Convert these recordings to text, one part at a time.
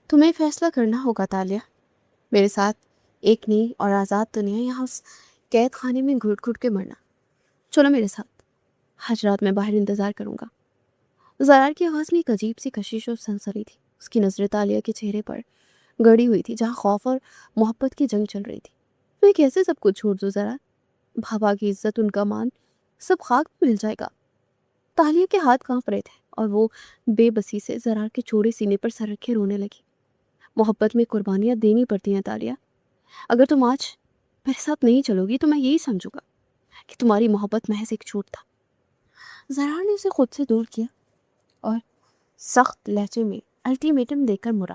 تمہیں فیصلہ کرنا ہوگا تالیہ، میرے ساتھ ایک نئی اور آزاد دنیا یا اس قید خانے میں گھٹ گھٹ کے مرنا۔ چلو میرے ساتھ، آج رات میں باہر انتظار کروں گا۔ زرار کی آواز میں ایک عجیب سی کشش اور سنسنی تھی۔ اس کی نظریں تالیہ کے چہرے پر گڑی ہوئی تھی جہاں خوف اور محبت کی جنگ چل رہی تھی۔ میں کیسے سب کچھ چھوڑ دوں زرار؟ بابا کی عزت، ان کا مان، سب خاک میں مل جائے گا۔ تالیہ کے ہاتھ کانپ رہے تھے اور وہ بے بسی سے زرار کے چوڑے سینے پر سر رکھے رونے لگی۔ محبت میں قربانیاں دینی پڑتی ہیں تالیہ۔ اگر تم آج میرے ساتھ نہیں چلو گی تو میں یہی سمجھوں گا کہ تمہاری محبت محض ایک جھوٹ تھا۔ زرار نے اسے خود سے دور کیا اور سخت لہجے میں الٹیمیٹم دے کر مڑا۔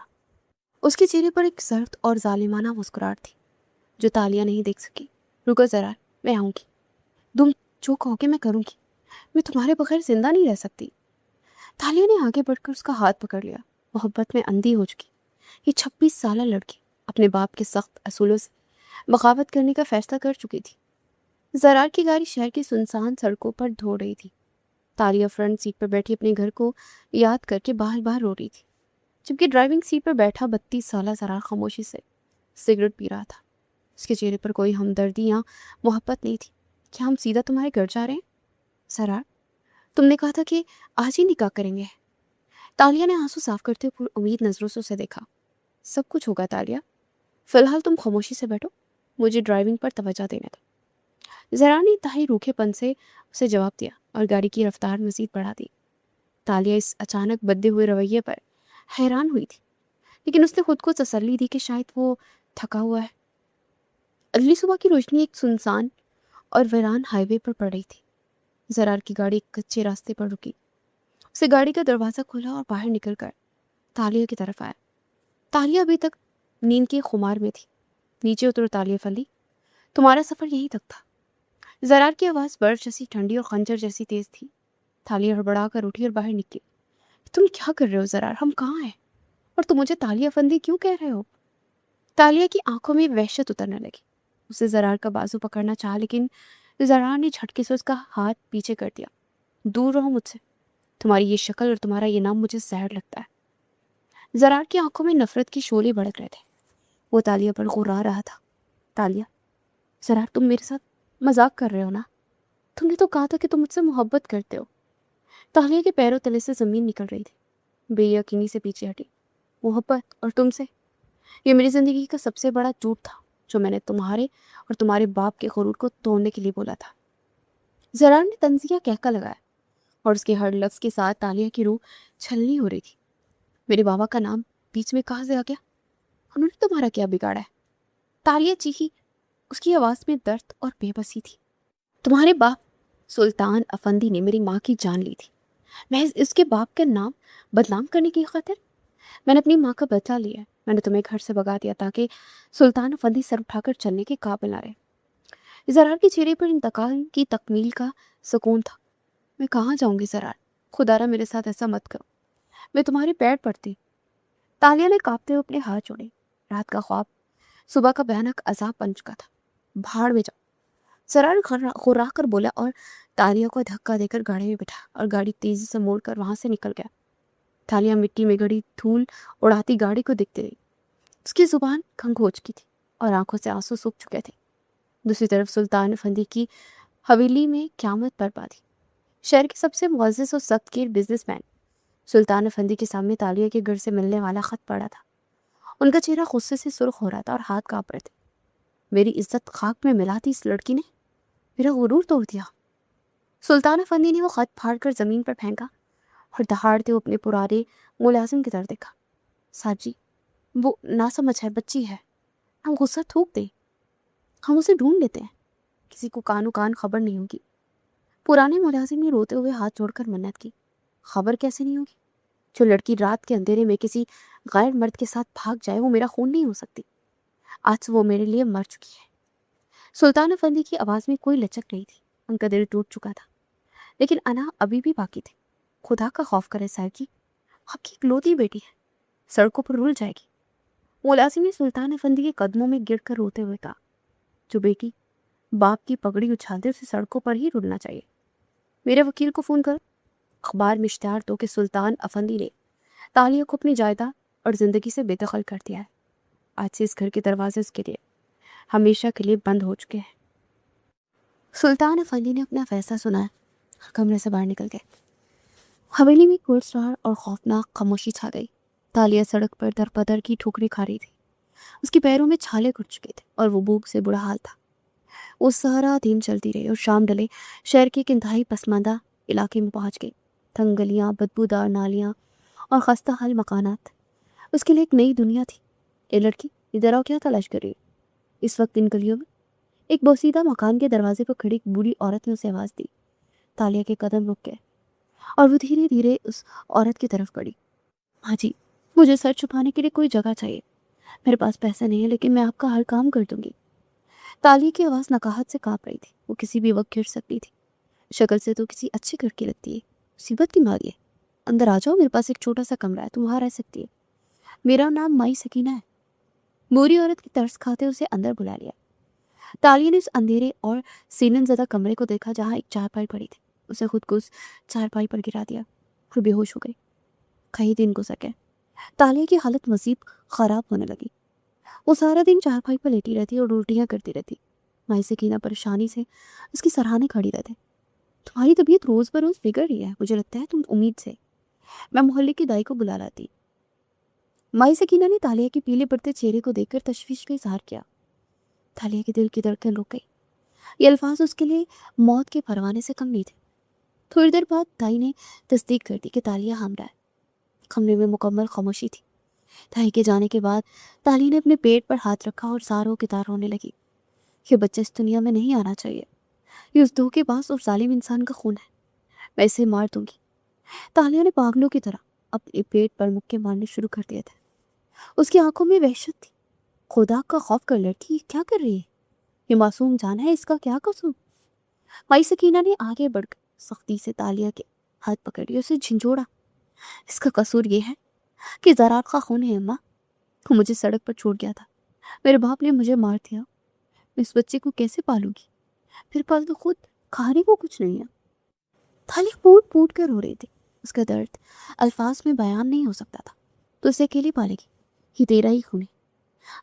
اس کے چہرے پر ایک سرد اور ظالمانہ مسکراہٹ تھی جو تالیہ نہیں دیکھ سکی۔ رکو زرار، میں آؤں گی، تم جو کہو گے میں کروں گی، میں تمہارے بغیر زندہ نہیں رہ سکتی۔ تالیہ نے آگے بڑھ کر اس کا ہاتھ پکڑ لیا۔ محبت میں اندھی ہو چکی یہ 26 سالہ لڑکی اپنے باپ کے سخت اصولوں سے بغاوت کرنے کا فیصلہ کر چکی تھی۔ زرار کی گاڑی شہر کی سنسان سڑکوں پر دھو رہی تھی۔ تالیہ فرنٹ سیٹ پر بیٹھی اپنے گھر کو یاد کر کے باہر باہر رو رہی تھی، جبکہ ڈرائیونگ سیٹ پر بیٹھا 32 سالہ زرار خاموشی سے سگریٹ پی رہا تھا۔ اس کے چہرے پر کوئی ہمدردی یا محبت نہیں تھی۔ کیا ہم سیدھا تمہارے گھر جا رہے ہیں زرار؟ تم نے کہا تھا کہ آج ہی نکاح کریں گے۔ تالیہ نے آنسو صاف کرتے ہوئے امید نظروں سے اسے دیکھا۔ سب کچھ ہوگا تالیہ، فی الحال تم خاموشی سے بیٹھو، مجھے ڈرائیونگ پر توجہ دینے دو۔ زرار نے انتہائی روکھے پن سے اسے جواب دیا اور گاڑی کی رفتار مزید بڑھا دی۔ تالیہ اس اچانک بدلے ہوئے رویے پر حیران ہوئی تھی، لیکن اس نے خود کو تسلی دی کہ شاید وہ تھکا ہوا ہے۔ اگلی صبح کی روشنی ایک سنسان اور ویران ہائی وے پر پڑ رہی تھی۔ زرار کی گاڑی ایک کچے راستے پر رکی۔ اسے گاڑی کا دروازہ کھولا اور باہر نکل کر تالیہ کی طرف آیا۔ تالیہ ابھی تک نیند کے خمار میں تھی۔ نیچے اترو تالیہ فلی، تمہارا سفر یہیں تک تھا۔ زرار کی آواز برف جیسی ٹھنڈی اور خنجر جیسی تیز تھی۔ تالیہ ہڑبڑا کر اٹھی اور باہر نکلی۔ تم کیا کر رہے ہو زرار؟ ہم کہاں ہیں؟ اور تم مجھے تالیہ فندی کیوں کہہ رہے ہو؟ تالیہ کی آنکھوں میں وحشت اترنے لگی۔ اسے زرار کا بازو پکڑنا چاہا، لیکن زرار نے جھٹکے سے اس کا ہاتھ پیچھے کر دیا۔ دور رہو مجھ سے، تمہاری یہ شکل اور تمہارا یہ نام مجھے زہر لگتا ہے۔ زرار کی آنکھوں میں نفرت کی شعلے بھڑک رہے تھے۔ وہ تالیہ پر غرا رہا تھا۔ تالیہ، زرار تم میرے ساتھ مذاق کر رہے ہو نا؟ تم نے تو کہا تھا کہ تم مجھ سے محبت کرتے ہو۔ تالیہ کے پیروں تلے سے زمین نکل رہی تھی۔ بے یقینی سے پیچھے ہٹی۔ محبت اور تم سے؟ یہ میری زندگی کا سب سے بڑا جھوٹ تھا جو میں نے تمہارے اور تمہارے باپ کے غرور کو توڑنے کے لیے بولا تھا۔ زرار نے طنزیہ کہکا لگایا اور اس کے ہر لفظ کے ساتھ تالیہ کی روح چھلنی ہو رہی تھی۔ میرے بابا کا نام بیچ میں کہاں سے آ گیا؟ انہوں نے تمہارا کیا بگاڑا ہے؟ تالیہ چیخی۔ اس کی آواز میں درد اور بے بسی تھی۔ تمہارے باپ سلطان افندی نے میری ماں کی جان لی تھی، محض اس کے باپ کا نام بدنام کرنے کی خاطر۔ میں نے اپنی ماں کا بدلہ لیا ہے۔ میں نے تمہیں گھر سے بگا دیا تاکہ سلطان افندی سر اٹھا کر چلنے کے قابل نہ رہے۔ زرار کے چہرے پر انتقال کی تکمیل کا سکون تھا۔ میں کہاں جاؤں گی زرار؟ خدا را میرے ساتھ ایسا مت کرو، میں تمہارے پیر پڑتی۔ تالیہ نے کانپتے ہوئے اپنے ہاتھ جوڑے۔ رات کا خواب صبح کا بھیانک عذاب بن چکا تھا۔ بھاڑ میں جاؤ، زرار غرا کر بولا اور تالیہ کو دھکا دے کر گاڑی میں بٹھا اور گاڑی تیزی سے موڑ کر وہاں سے نکل گیا۔ تالیہ مٹی میں گڑی دھول اڑاتی گاڑی کو دیکھتے رہی۔ اس کی زبان کھنگ ہو چکی تھی اور آنکھوں سے آنسو سوکھ چکے تھے۔ دوسری طرف سلطان افندی کی حویلی میں قیامت برپا تھی۔ شہر کے سب سے معزز اور سخت گیر بزنس مین سلطان افندی کے سامنے تالیہ کے گھر سے ملنے والا خط پڑا تھا۔ ان کا چہرہ غصے سے سرخ ہو رہا تھا اور ہاتھ کانپ رہے تھے۔ میری عزت خاک میں ملاتی اس لڑکی نے میرا غرور توڑ دیا۔ سلطان افندی نے وہ خط پھاڑ کر زمین پر پھینکا اور دہاڑتے وہ اپنے پرانے ملازم کی طرف دیکھا۔ صاحب جی، وہ ناسمجھ ہے، بچی ہے، ہم غصہ تھوک دیں، ہم اسے ڈھونڈ لیتے ہیں، کسی کو کانو کان خبر نہیں ہوگی۔ پرانے ملازم نے روتے ہوئے ہاتھ جوڑ کر منت کی۔ خبر کیسے نہیں ہوگی؟ جو لڑکی رات کے اندھیرے میں کسی غیر مرد کے ساتھ بھاگ جائے وہ میرا خون نہیں ہو سکتی۔ آج وہ میرے لیے مر چکی ہے۔ سلطان افندی کی آواز میں کوئی لچک نہیں تھی۔ ان کا دل ٹوٹ چکا تھا، لیکن انا ابھی بھی باقی تھی۔ خدا کا خوف کرے صاحب جی، آپ کی اکلوتی بیٹی ہے، سڑکوں پر رول جائے گی۔ ملازم نے سلطان افندی کے قدموں میں گر کر روتے ہوئے کہا، جو بیٹی باپ کی پگڑی اچھالتے اسے سڑکوں پر ہی رولنا چاہیے۔ میرے وکیل کو فون کرو، اخبار میں اشتہار دو کہ سلطان افندی نے تالیہ کو اپنی جائیداد اور زندگی سے بے دخل کر دیا ہے۔ آج سے اس گھر کے دروازے اس کے لیے ہمیشہ کے لیے بند ہو چکے ہیں۔ سلطان افندی نے اپنا فیصلہ سنا، کمرے سے باہر نکل گئے۔ حویلی میں کوڑسرار اور خوفناک خاموشی چھا گئی۔ تالیہ سڑک پر در بدر کی ٹھوکریں کھا رہی تھی۔ اس کے پیروں میں چھالے کٹ چکے تھے اور وہ بھوک سے برا حال تھا۔ وہ سارا دن چلتی رہی اور شام ڈلے شہر کے ایک انتہائی پسماندہ علاقے میں پہنچ گئی۔ تنگ گلیاں، بدبودار نالیاں اور خستہ حال مکانات اس کے لیے ایک نئی دنیا تھی۔ اے لڑکی، ادھر آؤ، کیا تلاش کر رہی ہو؟ اس وقت ان گلیوں میں ایک بوسیدہ مکان کے دروازے پر کھڑی ایک بوڑھی عورت نے اسے آواز دی۔ تالیہ کے قدم رک گئے اور وہ دھیرے دھیرے اس عورت کی طرف بڑھی۔ ہاں جی، مجھے سر چھپانے کے لیے کوئی جگہ چاہیے۔ میرے پاس پیسہ نہیں ہے لیکن میں آپ کا ہر کام کر دوں گی۔ تالیہ کی آواز نقاہت سے کانپ رہی تھی۔ وہ کسی بھی وقت گر سکتی تھی۔ شکل سے تو کسی اچھے گھر کی لگتی ہے، مصیبت کی ماری ہے۔ اندر آ جاؤ، میرے پاس ایک چھوٹا سا کمرہ ہے، تم وہاں رہ سکتی ہے۔ میرا نام مائی سکینہ ہے۔ بوڑھی عورت کی ترس کھاتے اسے اندر بلا لیا۔ تالیہ نے اس اندھیرے اور سینن زدہ کمرے کو دیکھا جہاں ایک چارپائی پڑی تھی۔ اسے خود کو اس چارپائی پر گرا دیا، پھر بے ہوش ہو گئی۔ کئی دن گزر گئے۔ تالیہ کی حالت مزید خراب ہونے لگی۔ وہ سارا دن چارپائی پر لیٹی رہتی اور الٹیاں کرتی رہتی۔ مائی سکینہ پریشانی سے اس کی سراہنے کھڑی رہتے۔ تمہاری طبیعت روز بروز بگڑ رہی ہے، مجھے لگتا ہے تم امید سے۔ میں محلے کی دائی کو بلا لاتی۔ مائی سکینہ نے تالیہ کے پیلے پڑتے چہرے کو دیکھ کر تشویش کا اظہار کیا۔ تالیہ کے دل کی دھڑکن رک گئی۔ یہ الفاظ اس کے لیے موت کے پروانے سے کم نہیں تھے۔ تھوڑی دیر بعد دائی نے تصدیق کر دی کہ تالیہ حاملہ ہے۔ کمرے میں مکمل خاموشی تھی۔ دائی کے جانے کے بعد تالیہ نے اپنے پیٹ پر ہاتھ رکھا اور ساروں کی طرح رونے لگی۔ یہ بچہ اس دنیا میں نہیں آنا چاہیے۔ یہ اس دھوکے باز اور ظالم انسان کا خون ہے۔ میں اسے مار دوں گی۔ تالیہ نے پاگلوں کی طرح اپنے پیٹ پر مکے مارنے شروع کر دیے تھے۔ اس کی آنکھوں میں وحشت تھی۔ خدا کا خوف کر لڑکی، یہ کیا کر رہی ہے؟ یہ معصوم جان ہے، اس کا کیا قصور؟ مائی سکینہ نے آگے بڑھ کر سختی سے تالیہ کے ہاتھ پکڑ لیا، اسے جھنجھوڑا۔ اس کا قصور یہ ہے کہ زراعت کا خون ہے اماں۔ وہ مجھے سڑک پر چھوڑ گیا تھا، میرے باپ نے مجھے مار دیا۔ میں اس بچے کو کیسے پالوں گی؟ پھر پال تو خود کھانے کو کچھ نہیں ہے۔ تالیہ پوٹ پوٹ کر رو رہی تھی۔ اس کا درد الفاظ میں بیان نہیں ہو سکتا تھا۔ تو اسے اکیلی پالے گی؟ یہ تیرا ہی خون ہے۔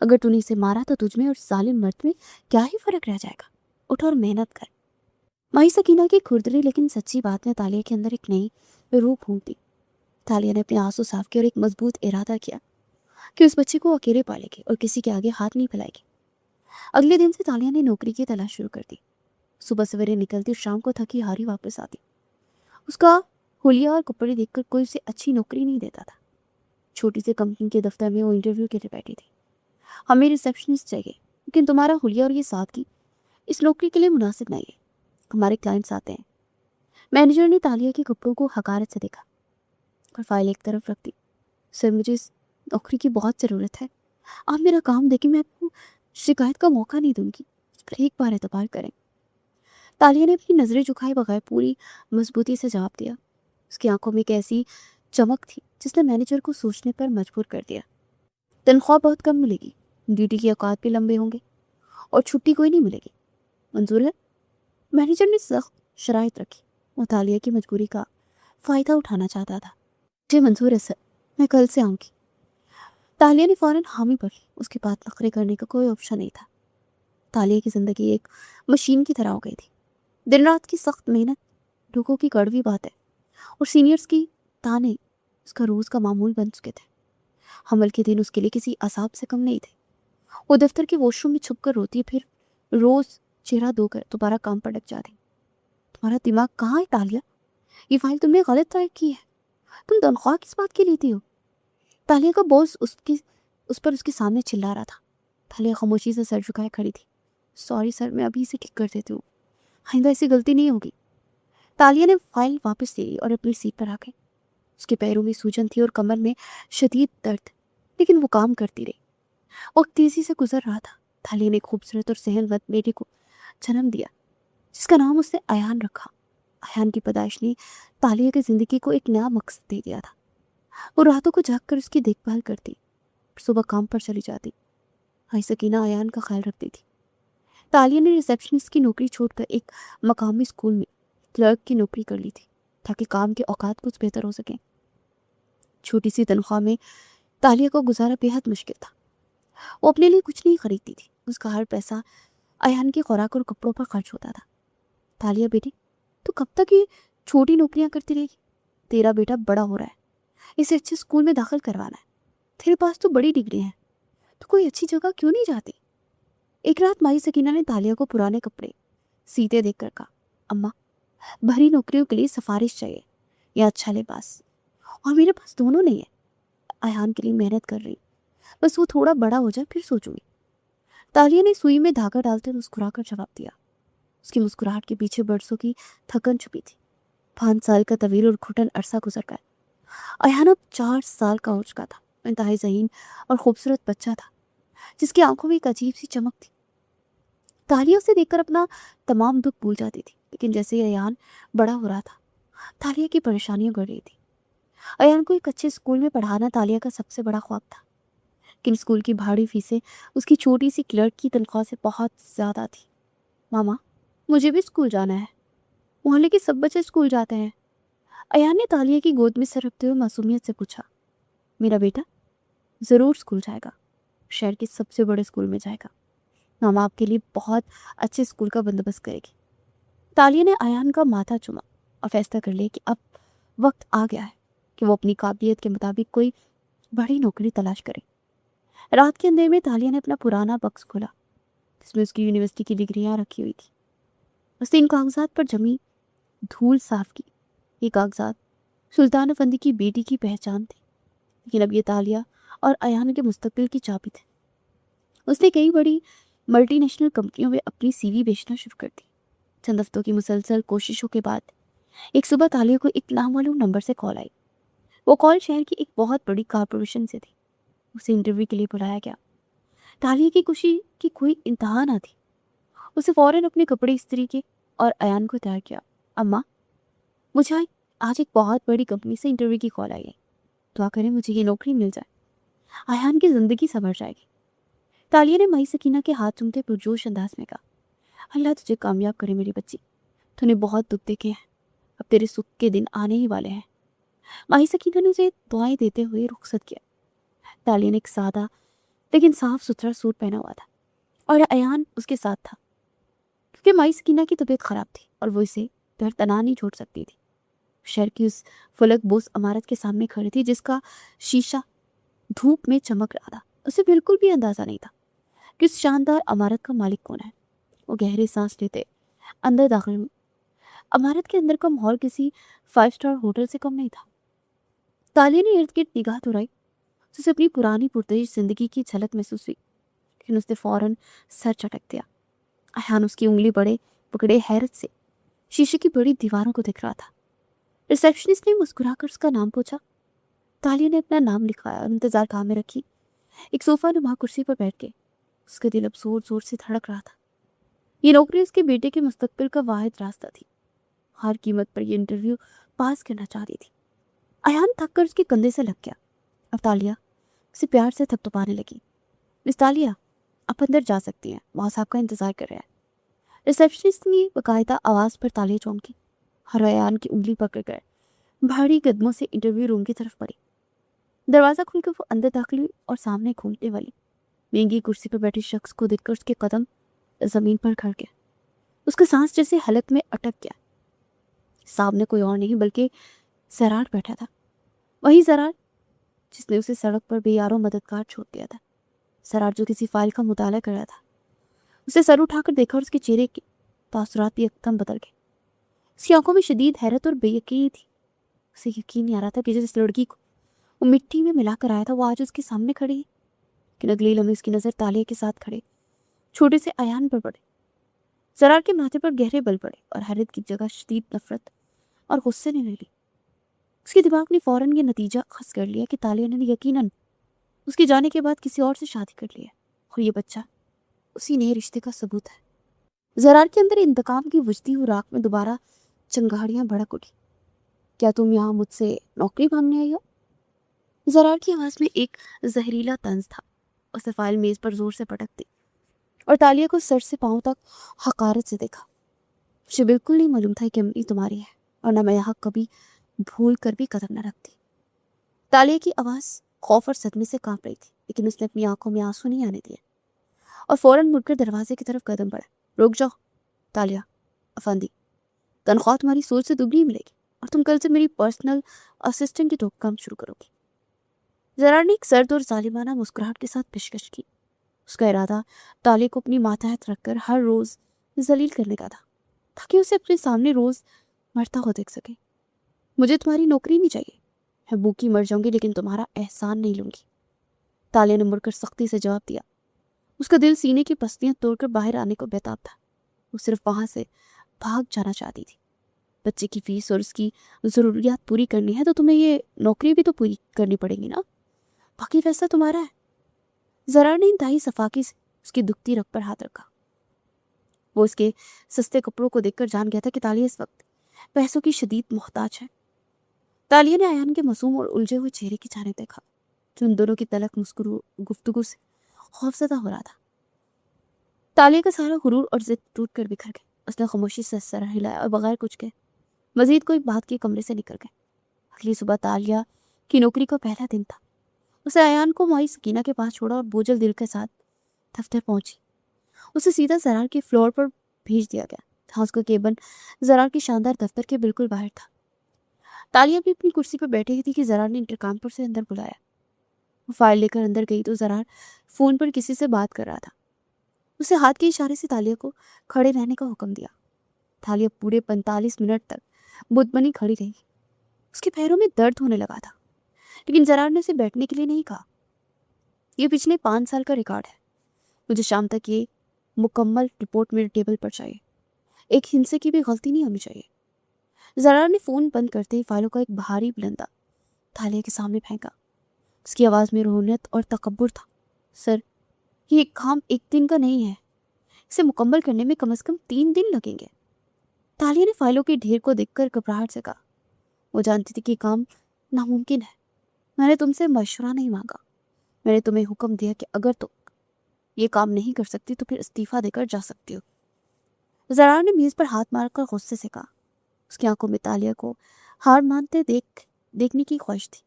اگر تو نے اسے مارا تو تجھ میں اور ظالم مرد میں کیا ہی فرق رہ جائے گا؟ اٹھ اور محنت کر۔ مائی سکینہ کی کھردری لیکن سچی بات نے تالیہ کے اندر ایک نئی روح پھونک دی۔ تالیہ نے اپنے آنسو صاف کیے اور ایک مضبوط ارادہ کیا کہ اس بچے کو اکیلے پالے گی اور کسی کے آگے ہاتھ نہیں پھیلائے گی۔ اگلے دن سے تالیہ نے نوکری کی تلاش شروع کر دی۔ صبح سویرے نکلتی اور شام کو تھکی ہاری واپس آتی۔ اس کا حلیہ اور کپڑے دیکھ کر کوئی اسے اچھی نوکری نہیں دیتا تھا۔ چھوٹی سی کمپنی کے دفتر میں وہ انٹرویو کے لیے بیٹھی تھی۔ ہمیں ریسیپشنسٹ چاہیے لیکن تمہارا حلیہ اور یہ سادگی اس نوکری کے لیے مناسب نہیں ہے۔ ہمارے کلائنٹس آتے ہیں۔ مینیجر نے تالیہ کے کپڑوں کو حقارت سے دیکھا اور فائل ایک طرف رکھ دی۔ سر، مجھے اس نوکری کی بہت ضرورت ہے۔ آپ میرا کام دیکھیں، میں آپ کو شکایت کا موقع نہیں دوں گی، اس پر ایک بار اعتبار کریں۔ تالیہ نے اپنی نظریں جھکائے بغیر پوری مضبوطی سے جواب دیا۔ اس کی آنکھوں میں ایک ایسی چمک تھی جس نے مینیجر کو سوچنے پر مجبور کر دیا۔ تنخواہ بہت کم ملے گی، ڈیوٹی کے اوقات بھی لمبے ہوں گے اور چھٹی کوئی نہیں ملے گی۔ منظور ہے؟ مینیجر نے سخت شرائط رکھی۔ وہ تالیہ کی مجبوری کا فائدہ اٹھانا چاہتا تھا۔ جی منظور ہے سر، میں کل سے آؤں گی۔ تالیہ نے فوراً حامی بھری۔ اس کے پاس نخرے کرنے کا کوئی آپشن نہیں تھا۔ تالیہ کی زندگی ایک مشین کی طرح ہو گئی تھی۔ دن رات کی سخت محنت، لوگوں کی کڑوی باتیں اور سینئرز کی تانے اس کا روز کا معمول بن چکے تھے۔ حمل کے دن اس کے لیے کسی عذاب سے کم نہیں تھے۔ وہ دفتر کے واش روم میں چھپ کر روتی، پھر روز چہرہ دھو کر دوبارہ کام پر لگ جاتی۔ تمہارا دماغ کہاں ہے تالیہ؟ یہ فائل تم نے غلط ٹائپ کی ہے۔ تم تنخواہ کس بات کی لیتی ہو؟ تالیہ کا باس اس پر اس کے سامنے چلا رہا تھا۔ تالیہ خاموشی سے سر جھکائے کھڑی تھی۔ سوری سر، میں ابھی اسے ٹھیک کر دیتی ہوں، آئندہ ایسی غلطی نہیں ہوگی۔ تالیہ نے فائل واپس لے لی اور اپنی سیٹ پر آ گئی۔ اس کے پیروں میں سوجن تھی اور کمر میں شدید درد، لیکن وہ کام کرتی رہی۔ وقت تیزی سے گزر رہا تھا۔ تالیہ نے ایک خوبصورت اور صحت مند بیٹی کو جنم دیا جس کا نام اس نے ایان رکھا۔ ایان کی پیدائش نے تالیہ کی زندگی کو ایک نیا مقصد دے دیا تھا۔ وہ راتوں کو جاگ کر اس کی دیکھ بھال کرتی، صبح کام پر چلی جاتی۔ مائی سکینہ ایان کا خیال رکھتی تھی۔ تالیہ نے ریسیپشنسٹ کی نوکری چھوڑ کر ایک مقامی اسکول میں کلرک کی نوکری کر لی تھی تاکہ کام کے اوقات کچھ بہتر ہو سکیں۔ چھوٹی سی تنخواہ میں तालिया को गुजारा बेहद मुश्किल था। वो अपने लिए कुछ नहीं खरीदती थी, उसका हर पैसा अयान की खुराक और कपड़ों पर खर्च होता था। तालिया बेटी, तू कब तक ये छोटी नौकरियां करती रहेगी? तेरा बेटा बड़ा हो रहा है, इसे अच्छे स्कूल में दाखिल करवाना है। तेरे पास तो बड़ी डिग्री है, तो कोई अच्छी जगह क्यों नहीं जाती? एक रात माई सकीना ने तालिया को पुराने कपड़े सीते देखकर कहा, अम्मा, भरी नौकरियों के लिए सिफारिश चाहिए या अच्छा लिबास, और मेरे पास दोनों नहीं है। अयान के लिए मेहनत कर रही, बस वो थोड़ा बड़ा हो जाए फिर सोचूंगी। तालिया ने सुई में धागा डालते मुस्कुराकर जवाब दिया। उसकी मुस्कुराहट के पीछे बरसों की थकन छुपी थी। 5 साल का तवील और घुटन अरसा गुजर गया। अयान अब 4 साल का हो चुका था, इंतहाई ज़हीन और खूबसूरत बच्चा था, जिसकी आंखों में एक अजीब सी चमक थी। तालिया उसे देखकर अपना तमाम दुख भूल जाती थी, लेकिन जैसे ही अयान बड़ा हो रहा था, तालिया की परेशानियां बढ़ रही थी। अयान को एक अच्छे स्कूल में पढ़ाना तालिया का सबसे बड़ा ख्वाब था, लेकिन स्कूल की भारी फीसें उसकी छोटी सी क्लर्क की तनख्वाह से बहुत ज़्यादा थी। मामा, मुझे भी स्कूल जाना है, मोहल्ले के सब बच्चे स्कूल जाते हैं। अयान ने तालिया की गोद में सर रखते हुए मासूमियत से पूछा। मेरा बेटा ज़रूर स्कूल जाएगा, शहर के सबसे बड़े स्कूल में जाएगा। मामा आपके लिए बहुत अच्छे स्कूल का बंदोबस्त करेगी। तालिया ने अयान का माथा चूमा और फैसला कर लिया कि अब वक्त आ गया है कि वो अपनी काबिलियत के मुताबिक कोई बड़ी नौकरी तलाश करे। रात के अंधेरे में तालिया ने अपना पुराना बक्स खोला, जिसमें उसकी यूनिवर्सिटी की डिग्रियां रखी हुई थी। उसने इन कागजात पर जमी धूल साफ की। ये कागजात सुल्तान अफंदी की बेटी की पहचान थे, लेकिन अब ये तालिया और अयान के मुस्तकबिल की चाबी थे। उसने कई बड़ी मल्टीनेशनल कंपनियों में अपनी सीवी बेचना शुरू कर दी। चंद हफ्तों की मुसलसल कोशिशों के बाद एक सुबह तालिया को एक नामालूम नंबर से कॉल आई। वो कॉल शहर की एक बहुत बड़ी कारपोरेशन से थी। उसे इंटरव्यू के लिए बुलाया गया। तालिया की खुशी की कोई इंतहा ना थी। उसे फौरन अपने कपड़े इस्त्री किए और अयान को तैयार किया। अम्मा, मुझे आज एक बहुत बड़ी कंपनी से इंटरव्यू की कॉल आई है, दुआ करें मुझे ये नौकरी मिल जाए, अयान की जिंदगी संवर जाएगी। तालिया ने माई सकीना के हाथ चूमते पुरजोश अंदाज में कहा, अल्लाह तुझे कामयाब करे मेरी बच्ची, तूने बहुत दुख देखे हैं, अब तेरे सुख के दिन आने ही वाले हैं। माई सकीना ने उसे दुआएं देते हुए रुखसत किया। तालिया ने एक सादा लेकिन साफ सुथरा सूट पहना हुआ था और अयान उसके साथ था, क्योंकि माई सकीना की तबीयत खराब थी और वो इसे घर तना नहीं छोड़ सकती थी। शहर की उस फलक बोस इमारत के सामने खड़ी थी, जिसका शीशा धूप में चमक रहा था। उसे बिल्कुल भी अंदाजा नहीं था कि उस शानदार इमारत का मालिक कौन है। वो गहरे सांस लेते अंदर दाखिल हुई। इमारत के अंदर का माहौल किसी 5 स्टार होटल से कम नहीं था। तालिया ने इर्द गिर्द निगाह दौड़ाई, उसे अपनी पुरानी पुरतश जिंदगी की झलक महसूस हुई, लेकिन उसने फौरन सर चटक दिया। अयान उसकी उंगली बड़े पकड़े हैरत से शीशे की बड़ी दीवारों को दिख रहा था। रिसेप्शनिस्ट ने मुस्कुराकर उसका नाम पूछा। तालिया ने अपना नाम लिखवाया और इंतजार काम में रखी। एक सोफा नुमा कुर्सी पर बैठ के उसका दिल अब जोर जोर से धड़क रहा था। ये नौकरी उसके बेटे के मुस्तकबिल का वाहिद रास्ता थी। हर कीमत पर ये इंटरव्यू पास करना चाहती थी। अयान थक कर उसके कंधे से लग गया। अब तालिया उसे प्यार से थपथपाने लगी। मिस तालिया, आप अंदर जा सकती हैं, बॉस आपका इंतजार कर रहे हैं। रिसेप्शनिस्ट ने बाकायदा आवाज पर तालिया चौंकी और अयान की उंगली पकड़ कर भारी कदमों से इंटरव्यू रूम की तरफ बढ़ी। दरवाजा खुलकर वो अंदर दाखिल हुई और सामने घूमने वाली महंगी कुर्सी पर बैठे शख्स को देखकर उसके कदम जमीन पर खड़ गए। उसका सांस जैसे हलक में अटक गया। सामने कोई और नहीं बल्कि सरार बैठा था। वही सरार जिसने उसे सड़क पर बेयारो मददगार छोड़ दिया था। सरार जो किसी फाइल का मुताला कर रहा था। उसे सर उठाकर देखा और उसके चेहरे के तासुरात भी एकदम बदल गए। उसकी आंखों में शदीद हैरत और बेयकीनी थी। उसे यकीन नहीं आ रहा था कि जिस लड़की को वो मिट्टी में मिलाकर आया था वो आज उसके सामने खड़ी है। लेकिन अगली लम्हे उसकी नजर तालिया के साथ खड़े छोटे से अयान पर पड़े। सरार के माथे पर गहरे बल पड़े और हैरत की जगह शदीद नफरत और गुस्से ने ले ली। उसके दिमाग ने फौरन ये नतीजा खस कर लिया कि तालिया ने यकीनन उसके जाने के बाद किसी और से शादी कर ली है और ये बच्चा उसी नए रिश्ते का सबूत है। जरार के अंदर इंतकाम की बुझती हुई राख में दोबारा चिंगारियां भड़क उठी। क्या तुम यहाँ मुझसे नौकरी मांगने आई हो? जरार की आवाज में एक जहरीला तंज था। उसने फाइल मेज पर जोर से पटक दी और तालिया को सर से पांव तक हकारत से देखा। मुझे बिल्कुल नहीं मालूम था कि अम्मी तुम्हारी है और न मैं यहाँ कभी भूल कर भी कदम न रखती। तालिया की आवाज خوف اور صدمے سے کانپ رہی تھی، لیکن اس نے اپنی آنکھوں میں آنسو نہیں آنے دیے اور فوراً مڑ کر دروازے کی طرف قدم بڑھا۔ رک جاؤ تالیہ افندی، تنخواہ تمہاری سوچ سے دگنی ملے گی اور تم کل سے میری پرسنل اسسٹنٹ کے کام شروع کرو گی۔ زرار نے ایک سرد اور ظالمانہ مسکراہٹ کے ساتھ پیشکش کی۔ اس کا ارادہ تالیہ کو اپنی ماتحت رکھ کر ہر روز ذلیل کرنے کا تھا، تاکہ اسے اپنے سامنے روز مرتا ہو دیکھ سکے۔ مجھے تمہاری نوکری نہیں چاہیے، میں بھوکی مر جاؤں گی لیکن تمہارا احسان نہیں لوں گی، تالیہ نے مڑ کر سختی سے جواب دیا۔ اس کا دل سینے کی پستیاں توڑ کر باہر آنے کو بیتاب تھا۔ وہ صرف وہاں سے بھاگ جانا چاہتی تھی۔ بچے کی فیس اور اس کی ضروریات پوری کرنی ہے تو تمہیں یہ نوکری بھی تو پوری کرنی پڑے گی نا، باقی فیصلہ تمہارا ہے۔ زرار نے انتہائی صفاقی سے اس کی دکھتی رگ پر ہاتھ رکھا۔ وہ اس کے سستے کپڑوں کو دیکھ کر جان گیا تھا کہ تالیہ اس وقت پیسوں کی شدید محتاج ہے۔ تالیہ نے ایان کے معصوم اور الجھے ہوئے چہرے کی جانب دیکھا، جو ان دونوں کی تلخ گفتگو سے خوفزدہ ہو رہا تھا۔ تالیہ کا سارا غرور اور ضد ٹوٹ کر بکھر گئے۔ اس نے خاموشی سے سر ہلایا اور بغیر کچھ کہے مزید کوئی بات کے کمرے سے نکل گئے۔ اگلی صبح تالیہ کی نوکری کا پہلا دن تھا۔ اسے ایان کو مائی سکینہ کے پاس چھوڑا اور بوجھل دل کے ساتھ دفتر پہنچی۔ اسے سیدھا زرار کے فلور پر بھیج دیا گیا تھا۔ اس کا کیبن زرار کے شاندار دفتر کے بالکل باہر تھا۔ تالیہ بھی اپنی کرسی پر بیٹھی تھی کہ زرار نے انٹرکام پر سے اندر بلایا۔ وہ فائل لے کر اندر گئی تو زرار فون پر کسی سے بات کر رہا تھا۔ اسے ہاتھ کے اشارے سے تالیہ کو کھڑے رہنے کا حکم دیا۔ تالیہ پورے 45 منٹ تک بت بنی کھڑی رہی۔ اس کے پیروں میں درد ہونے لگا تھا، لیکن زرار نے اسے بیٹھنے کے لیے نہیں کہا۔ یہ پچھلے 5 سال کا ریکارڈ ہے، مجھے شام تک یہ مکمل رپورٹ میرے ٹیبل پر چاہیے، ایک ہندسے کی بھی غلطی نہیں ہونی چاہیے۔ زرار نے فون بند کرتے ہی فائلوں کا ایک بھاری بلندہ تالیہ کے سامنے پھینکا۔ اس کی آواز میں روحانیت اور تکبر تھا۔ سر، یہ کام ایک دن کا نہیں ہے، اسے مکمل کرنے میں کم از کم 3 دن لگیں گے۔ تالیہ نے فائلوں کے ڈھیر کو دیکھ کر گھبراہٹ سے کہا۔ وہ جانتی تھی کہ کام ناممکن ہے۔ میں نے تم سے مشورہ نہیں مانگا، میں نے تمہیں حکم دیا کہ اگر تم یہ کام نہیں کر سکتی تو پھر استعفیٰ دے کر جا سکتی ہو۔ زرار نے میز پر ہاتھ مار کر غصے سے کہا۔ اس کی آنکھوں میں تالیہ کو ہار مانتے دیکھنے کی خواہش تھی۔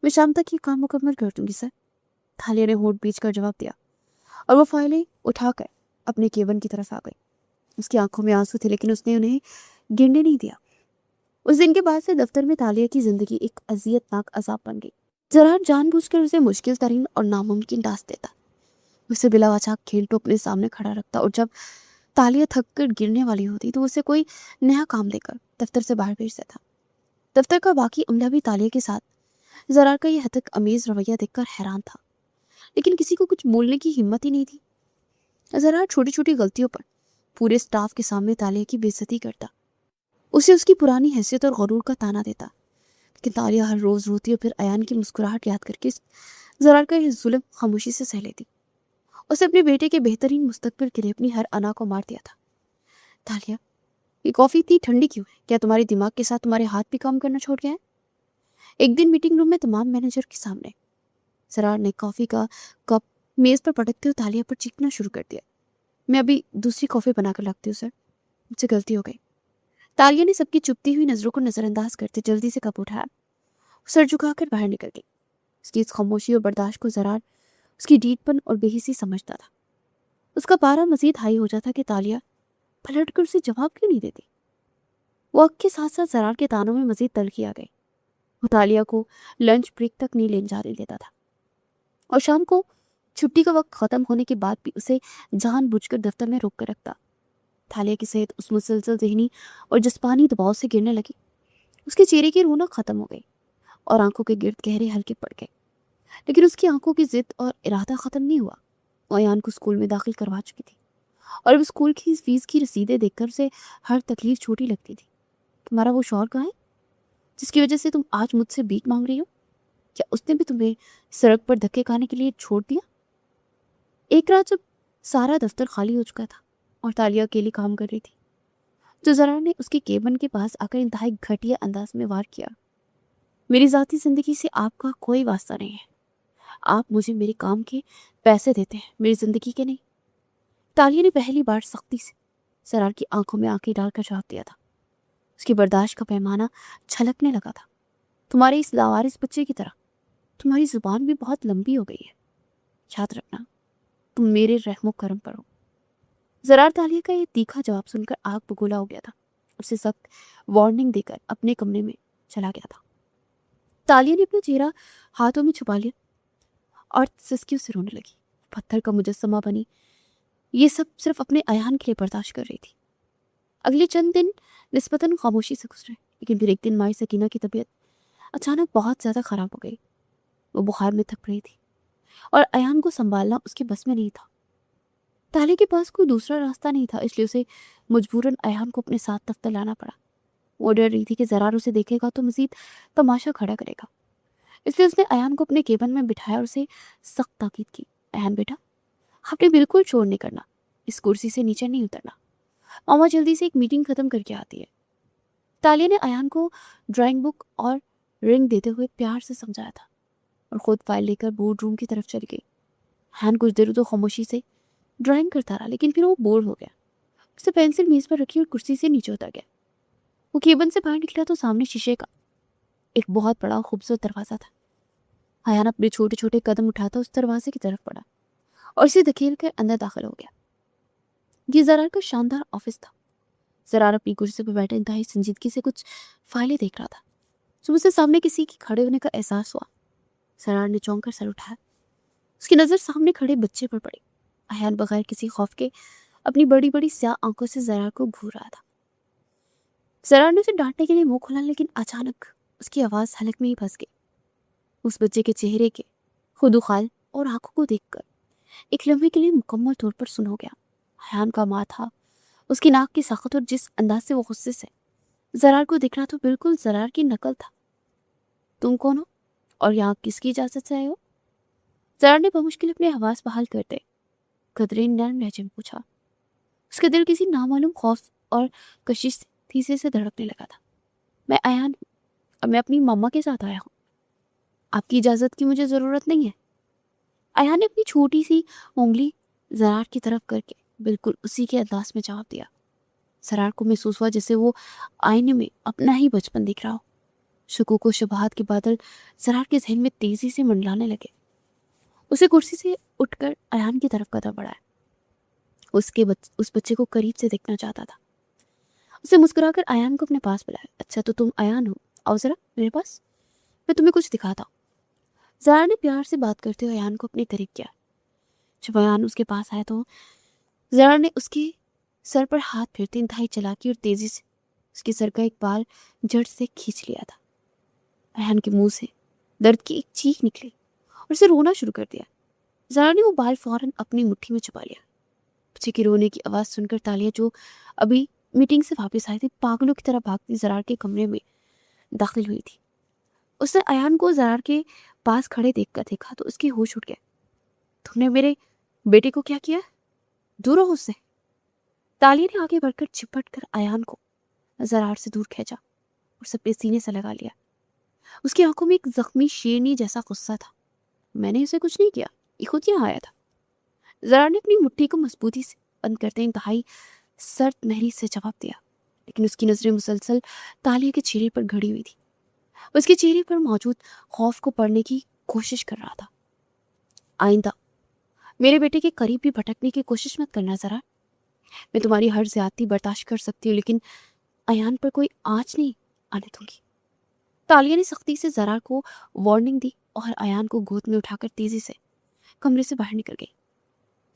میں شام تک یہ کام مکمل کر دوں گی سر، تالیہ نے ہونٹ بیچ کر جواب دیا اور وہ فائلیں اٹھا کر اپنے کیبن کی طرف آ گئی۔ اس کی آنکھوں میں آنسو تھے لیکن اس نے انہیں گرنے نہیں دیا۔ اس دن کے بعد سے دفتر میں تالیہ کی زندگی ایک اذیت ناک عذاب بن گئی۔ زرار جان بوجھ کر اسے مشکل ترین اور ناممکن ٹاسک دیتا، اسے بلا وجہ کھیلٹو اپنے سامنے کھڑا رکھتا اور جب تالیہ تھک کر گرنے والی ہوتی تو اسے کوئی نیا کام دے کر دفتر سے باہر بھیج دیتا۔ دفتر کا باقی عملہ بھی تالیہ کے ساتھ زرار کا یہ ہتک امیز رویہ دیکھ کر حیران تھا، لیکن کسی کو کچھ بولنے کی ہمت ہی نہیں تھی۔ زرار چھوٹی چھوٹی غلطیوں پر پورے سٹاف کے سامنے تالیہ کی بے عزتی کرتا، اسے اس کی پرانی حیثیت اور غرور کا تانا دیتا، لیکن تالیہ ہر روز روتی اور پھر ایان کی مسکراہٹ یاد کر کے زرار کا یہ ظلم خاموشی سے سہ لیتی۔ اسے اپنے بیٹے کے بہترین مستقبل کے لیے اپنی ہر انا کو مار دیا تھا۔ تالیہ، یہ کافی اتنی ٹھنڈی کیوں ہے؟ کیا تمہارے دماغ کے ساتھ تمہارے ہاتھ بھی کام کرنا چھوڑ گئے ہیں؟ ایک دن میٹنگ روم میں تمام مینیجر کے سامنے زرار نے کافی کا کپ میز پر پٹکتے ہوئے تالیہ پر چیخنا شروع کر دیا۔ میں ابھی دوسری کافی بنا کر لاتی ہوں سر، مجھ سے غلطی ہو گئی۔ تالیہ نے سب کی چپتی ہوئی نظروں کو نظر انداز کرتے جلدی سے کپ اٹھایا، سر جھکا کر باہر نکل گئی۔ اس کی اس خاموشی اور برداشت کو زرار اس کی ڈیٹ پن اور بے حسی سمجھتا تھا۔ اس کا پارا مزید ہائی ہو جاتا کہ تالیہ پلٹ کر اسے جواب کیوں نہیں دیتی۔ وقت کے ساتھ ساتھ زرار کے تانوں میں مزید تلخی آ گئی۔ وہ تالیہ کو لنچ بریک تک نہیں لے جانے دیتا تھا اور شام کو چھٹی کا وقت ختم ہونے کے بعد بھی اسے جان بوجھ کر دفتر میں روک کر رکھتا۔ تالیہ کی صحت اس مسلسل ذہنی اور جسمانی دباؤ سے گرنے لگی۔ اس کے چہرے کی رونق ختم ہو گئی اور آنکھوں کے گرد گہرے ہلکے پڑ گئے، لیکن اس کی آنکھوں کی ضد اور ارادہ ختم نہیں ہوا۔ وہ ایان کو اسکول میں داخل کروا چکی تھی اور اب اسکول کی فیس کی رسیدیں دیکھ کر اسے ہر تکلیف چھوٹی لگتی تھی۔ تمہارا وہ شوہر کہاں ہے جس کی وجہ سے تم آج مجھ سے بھیک مانگ رہی ہو؟ کیا اس نے بھی تمہیں سڑک پر دھکے کھانے کے لیے چھوڑ دیا؟ ایک رات جب سارا دفتر خالی ہو چکا تھا اور تالیہ اکیلی کام کر رہی تھی، جو زرار نے اس کے کیبن کے پاس آ کر انتہائی گھٹیا انداز میں وار کیا۔ میری ذاتی زندگی سے آپ کا کوئی واسطہ نہیں ہے، آپ مجھے میرے کام کے پیسے دیتے ہیں، میری زندگی کے نہیں۔ تالیہ نے پہلی بار سختی سے زرار کی آنکھوں میں آنکھیں ڈال کر جواب دیا تھا۔ اس کی برداشت کا پیمانہ چھلکنے لگا تھا۔ تمہارے اس لاوارث بچے کی طرح تمہاری زبان بھی بہت لمبی ہو گئی ہے، یاد رکھنا تم میرے رحم و کرم پر ہو۔ زرار تالیہ کا یہ تیکھا جواب سن کر آگ بگولا ہو گیا تھا، اسے سخت وارننگ دے کر اپنے کمرے میں چلا گیا تھا۔ تالیہ نے اپنا چہرہ ہاتھوں میں چھپا لیا اور سسکیوں سے رونے لگی، پتھر کا مجسمہ بنی یہ سب صرف اپنے ایان کے لیے برداشت کر رہی تھی۔ اگلے چند دن نسبتاً خاموشی سے گزرے، لیکن پھر ایک دن مائی سکینہ کی طبیعت اچانک بہت زیادہ خراب ہو گئی۔ وہ بخار میں تھک رہی تھی اور ایان کو سنبھالنا اس کے بس میں نہیں تھا۔ تالیہ کے پاس کوئی دوسرا راستہ نہیں تھا، اس لیے اسے مجبوراً ایان کو اپنے ساتھ دفتر لانا پڑا۔ وہ ڈر رہی تھی کہ زرار اسے دیکھے گا تو مزید تماشا کھڑا کرے گا، اس لیے اس نے ایان کو اپنے کیبن میں بٹھایا اور اسے سخت تاکید کی، ایان بیٹا، آپ نے بالکل شور نہیں کرنا، اس کرسی سے نیچے نہیں اترنا، ماما جلدی سے ایک میٹنگ ختم کر کے آتی ہے۔ تالیہ نے ایان کو ڈرائنگ بک اور رنگ دیتے ہوئے پیار سے سمجھایا تھا اور خود فائل لے کر بورڈ روم کی طرف چلی گئی۔ ایان کچھ دیر تو خاموشی سے ڈرائنگ کرتا رہا، لیکن پھر وہ بور ہو گیا، اس نے پینسل میز پر رکھی اور کرسی سے نیچے اتر گیا۔ وہ کیبن سے باہر نکلا تو سامنے شیشے کا ایک بہت بڑا خوبصورت دروازہ تھا۔ ایان اپنے چھوٹے چھوٹے قدم اٹھاتا اس دروازے کی طرف بڑھا اور اسے دھکیل کر اندر داخل ہو گیا۔ یہ زرار کا شاندار آفس تھا۔ زرار اپنی کرسی پر بیٹھے انتہائی سنجیدگی سے کچھ فائلیں دیکھ رہا تھا۔ صبح سے سامنے کسی کے کھڑے ہونے کا احساس ہوا۔ زرار نے چونک کر سر اٹھایا، اس کی نظر سامنے کھڑے بچے پر پڑی۔ ایان بغیر کسی خوف کے اپنی بڑی بڑی سیاہ آنکھوں سے زرار کو گھور رہا تھا۔ زرار نے اسے ڈانٹنے کے لیے منہ کھولا، لیکن اچانک اس کی آواز حلق میں ہی پھنس گئی۔ اس بچے کے چہرے کے خدوخال اور آنکھوں کو دیکھ کر ایک لمحے کے لیے مکمل طور پر سن ہو گیا۔ ایان کا ماتھا، اس کی ناک کی ساخت اور جس انداز سے وہ غصے سے زرار کو دیکھ رہا تو بالکل زرار کی نقل تھا۔ تم کون ہو اور یہاں کس کی اجازت سے آئے ہو؟ زرار نے بمشکل اپنے حواس بحال کرتے قدرے نرم لہجے میں پوچھا۔ اس کا دل کسی نامعلوم خوف اور کشش سے تیزی سے دھڑکنے لگا تھا۔ میں ایان ہوں اور میں اپنی ماما کے ساتھ آیا ہوں، آپ کی اجازت کی مجھے ضرورت نہیں ہے۔ ایان نے اپنی چھوٹی سی انگلی زرار کی طرف کر کے بالکل اسی کے انداز میں جواب دیا۔ زرار کو محسوس ہوا جیسے وہ آئینے میں اپنا ہی بچپن دیکھ رہا ہو۔ شکوک و شبہات کے بادل زرار کے ذہن میں تیزی سے منڈلانے لگے۔ اسے کرسی سے اٹھ کر ایان کی طرف قدم بڑھایا۔ اس بچے کو قریب سے دیکھنا چاہتا تھا۔ اسے مسکرا کر ایان کو اپنے پاس بلایا۔ اچھا تو تم ایان ہو، آؤ ذرا میرے پاس، میں تمہیں کچھ دکھاتا ہوں۔ زرار نے پیار سے بات کرتے ہوئے ایان کو اپنے قریب کیا۔ جب ایان اس کے پاس آیا تو زرار نے اس کے سر پر ہاتھ پھیرتے انتہائی چلاکی اور تیزی سے اس کے سر کا ایک بال جڑ سے کھینچ لیا تھا۔ ایان کے منہ سے درد کی ایک چیخ نکلی اور اسے رونا شروع کر دیا۔ زرار نے وہ بال فوراً اپنی مٹھی میں چھپا لیا۔ بچے کی رونے کی آواز سن کر تالیہ جو ابھی میٹنگ سے واپس آئی تھی پاگلوں کی طرح بھاگتی زرار کے کمرے میں داخل ہوئی تھی۔ اس نے ایان کو زرار کے پاس کھڑے دیکھ کر دیکھا تو اس کی ہوش اٹھ گیا۔ تم نے میرے بیٹے کو کیا کیا؟ دور ہو اس سے۔ تالیہ نے آگے بڑھ کر چپٹ کر ایان کو زرار سے دور کھینچا اور سب کے سینے سے لگا لیا۔ اس کی آنکھوں میں ایک زخمی شیرنی جیسا غصہ تھا۔ میں نے اسے کچھ نہیں کیا، یہ خود یہاں آیا تھا۔ زرار نے اپنی مٹھی کو مضبوطی سے بند کرتے انتہائی سرد مہری سے جواب دیا، لیکن اس کی نظریں مسلسل تالیہ کے چہرے پر گھڑی ہوئی تھی۔ اس کے چہرے پر موجود خوف کو پڑھنے کی کوشش کر رہا تھا۔ آئندہ میرے بیٹے کے قریب بھی بھٹکنے کی کوشش مت کرنا زرار۔ میں تمہاری ہر زیادتی برداشت کر سکتی ہوں، لیکن ایان پر کوئی آنچ نہیں آنے دوں گی۔ تالیہ نے سختی سے زرار کو وارننگ دی اور ایان کو گود میں اٹھا کر تیزی سے کمرے سے باہر نکل گئی۔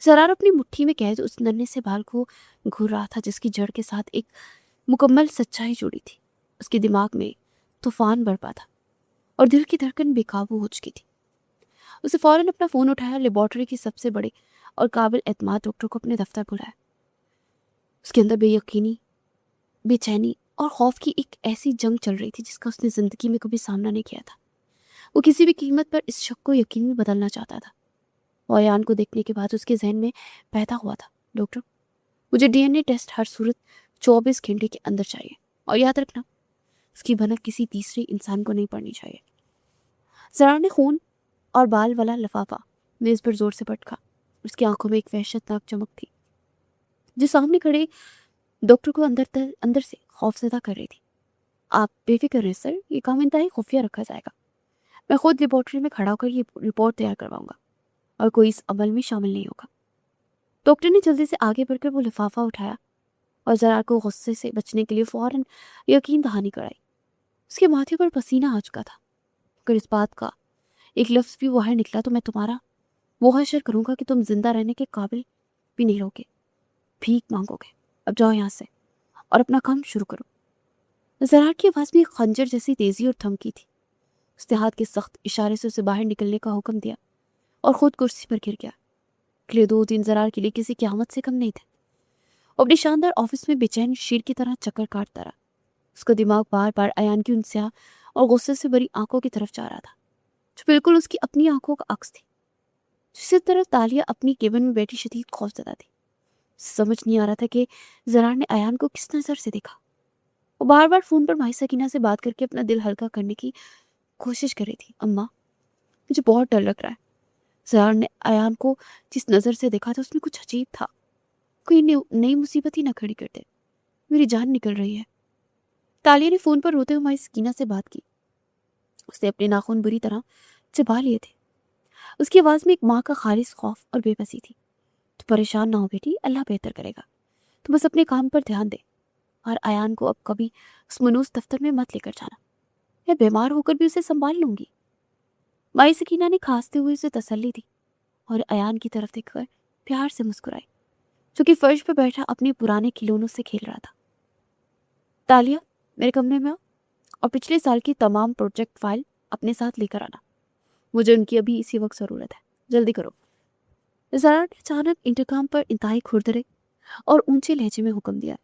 زرار اپنی مٹھی میں قید اس ننھے سے بال کو گھور رہا تھا جس کی جڑ کے ساتھ ایک مکمل سچائی جڑی تھی۔ اس کے دماغ میں طوفان برپا تھا اور دل کی دھڑکن بے قابو ہو چکی تھی۔ اسے فوراً اپنا فون اٹھایا، لیبارٹری کی سب سے بڑے اور قابل اعتماد ڈاکٹر کو اپنے دفتر بلایا۔ اس کے اندر بے یقینی، بے چینی اور خوف کی ایک ایسی جنگ چل رہی تھی جس کا اس نے زندگی میں کبھی سامنا نہیں کیا تھا۔ وہ کسی بھی قیمت پر اس شک کو یقین میں بدلنا چاہتا تھا۔ وہ ایان کو دیکھنے کے بعد اس کے ذہن میں پیدا ہوا تھا، ڈاکٹر مجھے ڈی این اے ٹیسٹ ہر صورت 24 گھنٹے کے اندر چاہیے، اور یاد رکھنا اس کی بھنک کسی تیسرے انسان کو نہیں پڑنی چاہیے۔ زرار نے خون اور بال والا لفافہ میز پر زور سے پٹکا۔ اس کی آنکھوں میں ایک وحشتناک چمک تھی جو سامنے کھڑے ڈاکٹر کو اندر سے خوف زدہ کر رہی تھی۔ آپ بے فکر رہیں سر، یہ کام انتہائی خفیہ رکھا جائے گا۔ मैं खुद लेबोरेटरी में खड़ा होकर ये रिपोर्ट तैयार करवाऊंगा और कोई इस अमल में शामिल नहीं होगा। डॉक्टर ने जल्दी से आगे बढ़कर वो लिफाफा उठाया और जरार को गुस्से से बचने के लिए फौरन यकीन दहानी कराई। उसके माथे पर पसीना आ चुका था। अगर इस बात का एक लफ्ज़ भी बाहर निकला तो मैं तुम्हारा वो हशर करूंगा कि तुम जिंदा रहने के काबिल भी नहीं रहोगे, भीख मांगोगे। अब जाओ यहाँ से और अपना काम शुरू करो। जरार की आवाज़ में एक खंजर जैसी तेजी और धमकी थी। उसने हाथ के सख्त इशारे से उसे बाहर निकलने का हुक्म दिया और खुद कुर्सी पर गिर गया। अगले 2 दिन जरार के लिए किसी क़यामत से कम नहीं थे। वो अपने शानदार ऑफिस में बेचैन शेर की तरह चक्कर काटता रहा। उसका दिमाग बार बार अयान की उन स्याह और गुस्से से भरी आंखों की तरफ जा रहा था, जो बिल्कुल उसकी अपनी आंखों का अक्स थी। जिस तरह तालिया अपनी केबिन में बैठी शदीद खौफजदा थी। समझ नहीं आ रहा था कि जरार ने अयान को किस नज़र से देखा। वो बार बार फ़ोन पर माही सकीना से बात करके अपना दिल हल्का करने की कोशिश कर रही थी। अम्मा, मुझे बहुत डर लग रहा है। जरार ने अयान को जिस नज़र से देखा था उसमें कुछ अजीब था। कोई नई मुसीबत ही ना खड़ी कर दे। मेरी जान निकल रही है। तालिया ने फ़ोन पर रोते हुए माही सकीना से बात की। उसने अपने नाखून बुरी तरह चिबा लिए थे। उसकी आवाज़ में एक माँ का खालिस खौफ और बेबसी थी। तो परेशान ना हो बेटी, अल्लाह बेहतर करेगा। तो बस अपने काम पर ध्यान दे और अयान को अब कभी उस मनूस दफ्तर में मत लेकर जाना। मैं बीमार होकर भी उसे संभाल लूंगी। माई सकीना ने खांसते हुए उसे तसल्ली दी और अयान की तरफ देखकर प्यार से मुस्कुराई, जो कि फर्श पर बैठा अपने पुराने खिलौनों से खेल रहा था। तालिया, मेरे कमरे में आओ और पिछले साल की तमाम प्रोजेक्ट फाइल अपने साथ लेकर आना। मुझे उनकी अभी इसी वक्त ज़रूरत है। जल्दी करो। जरा ने अचानक इंतकाम पर इंतहाई खुरदरे और ऊंचे लहजे में हुक्म दिया।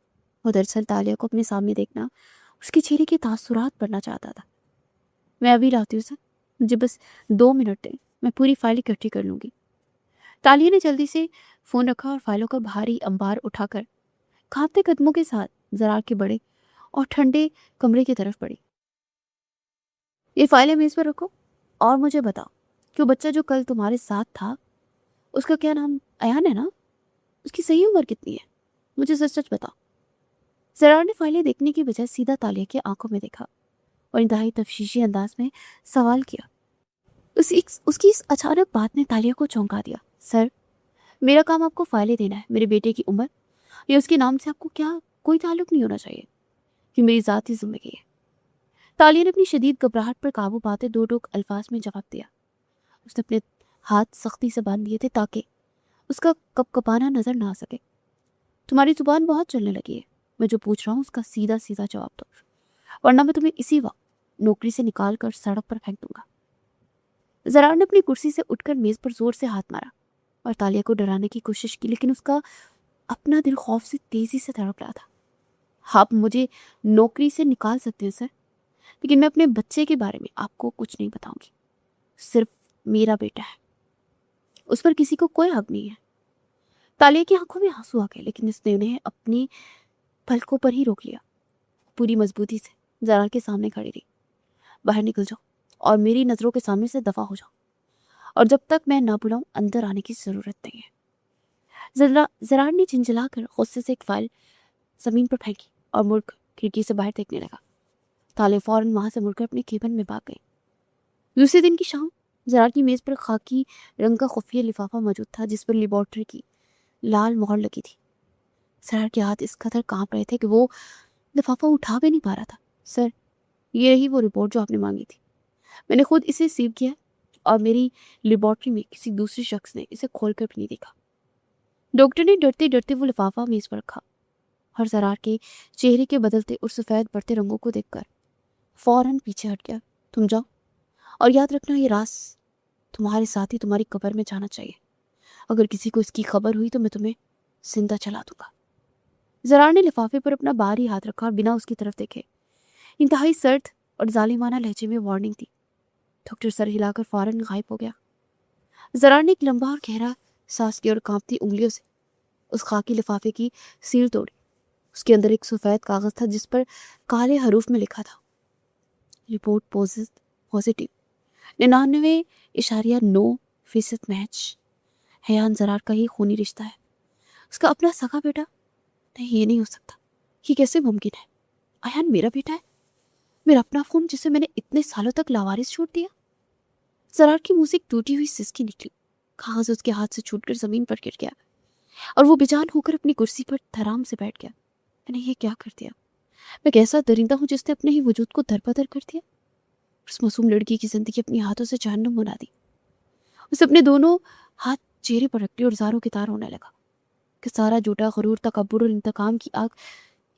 वो दरअसल तालिया को अपने सामने देखना, उसके चेहरे के तासुरात पढ़ना चाहता था। मैं अभी लाती हूँ सर, मुझे बस 2 मिनट दें, मैं पूरी फाइल इकट्ठी कर लूँगी। तालिया ने जल्दी से फ़ोन रखा और फाइलों का भारी अंबार उठाकर कांपते कदमों के साथ जरार के बड़े और ठंडे कमरे की तरफ बढ़ी। ये फाइलें मेज़ पर रखो और मुझे बताओ कि वो बच्चा जो कल तुम्हारे साथ था, उसका क्या नाम अयान है ना? उसकी सही उम्र कितनी है? मुझे सच सच बताओ। जरार ने फाइलें देखने की बजाय सीधा तालिया की आंखों में देखा और इंतहाई तफ्शीशी अंदाज में सवाल किया। उसकी इस अचानक बात ने तालिया को चौंका दिया। सर, मेरा काम आपको फाइलें देना है। मेरे बेटे की उम्र या उसके नाम से आपको क्या कोई ताल्लुक नहीं होना चाहिए, कि मेरी ज़ाती जिम्मेदारी है। तालिया ने अपनी शदीद घबराहट पर काबू पाते 2 टूक अल्फाज में जवाब दिया। उसने अपने हाथ सख्ती से बांध दिए थे ताकि उसका कपकपाना नजर ना आ सके। तुम्हारी जुबान बहुत चलने लगी है। मैं जो पूछ रहा हूँ उसका सीधा सीधा जवाब दो, वरना मैं तुम्हें इसी वक्त नौकरी से निकाल कर सड़क पर फेंक दूंगा। जरार ने अपनी कुर्सी से उठकर मेज पर जोर से हाथ मारा और तालिया को डराने की कोशिश की, लेकिन उसका अपना दिल खौफ से तेजी से तड़प रहा था। आप मुझे नौकरी से निकाल सकते हैं सर, लेकिन मैं अपने बच्चे के बारे में आपको कुछ नहीं बताऊंगी। सिर्फ मेरा बेटा है, उस पर किसी को कोई हक नहीं है। तालिया की आंखों में आंसू आ गए, लेकिन उसने उन्हें अपनी पलकों पर ही रोक लिया। पूरी मजबूती से जरार के सामने खड़ी रही। बाहर निकल जाओ और मेरी नज़रों के सामने से दफा हो जाओ, और जब तक मैं ना बुलाऊं अंदर आने की ज़रूरत नहीं है। जरार ने झिंझलाकर गुस्से से एक फाइल ज़मीन पर फेंकी और मुड़कर खिड़की से बाहर देखने लगा। तालिया फौरन वहां से मुड़कर अपने केबिन में भाग गई। दूसरे दिन की शाम जरार की मेज़ पर खाकी रंग का खुफिया लिफाफा मौजूद था, जिस पर लेबोरेटरी की लाल मोहर लगी थी। जरार के हाथ इस कदर कांप रहे थे कि वो लिफाफा उठा भी नहीं पा रहा था। सर, ये रही वो रिपोर्ट जो आपने मांगी थी। मैंने खुद इसे सीव किया और मेरी लेबोरेटरी में किसी दूसरे शख्स ने इसे खोलकर भी नहीं देखा। डॉक्टर ने डरते डरते वो लिफाफा मेज पर रखा और जरार के चेहरे के बदलते और सफ़ेद बढ़ते रंगों को देखकर फौरन पीछे हट गया। तुम जाओ और याद रखना, ये राज तुम्हारे साथ ही तुम्हारी कब्र में जाना चाहिए। अगर किसी को इसकी खबर हुई तो मैं तुम्हें जिंदा चला दूंगा। जरार ने लिफाफे पर अपना बाहरी हाथ रखा और बिना उसकी तरफ देखे इंतहाई सर्द और जालिमाना लहजे में वार्निंग दी। डॉक्टर सर हिलाकर फौरन गायब हो गया। जरार ने एक लंबा और गहरा सांस की और कांपती उंगलियों से उस खाकी लिफाफे की सील तोड़ी। उसके अंदर एक सफ़ेद कागज था जिस पर काले हरूफ में लिखा था, report positive, 99.9% match. Hayan Zarar का ही खूनी रिश्ता है, उसका अपना सगा बेटा। नहीं, ये नहीं हो सकता। ये कैसे मुमकिन है? अयान मेरा बेटा है, मेरा अपना खून, जिसे मैंने इतने सालों तक लावारिस छोड़ दिया। जरार के मुंह से एक टूटी हुई सिसकी निकली। कागज उसके हाथ से छूटकर जमीन पर गिर गया और वो बेजान होकर अपनी कुर्सी पर धराम से बैठ गया। मैंने ये क्या कर दिया? मैं कैसा दरिंदा हूँ जिसने अपने ही वजूद को दरबदर कर दिया। उस मासूम लड़की की जिंदगी अपने हाथों से जहन्नुम बना दी। उसे अपने दोनों हाथ चेहरे पर रख लिए और जारों की तार होने लगा कि सारा झूठा गरूर, तकब्बुर और इंतकाम की आग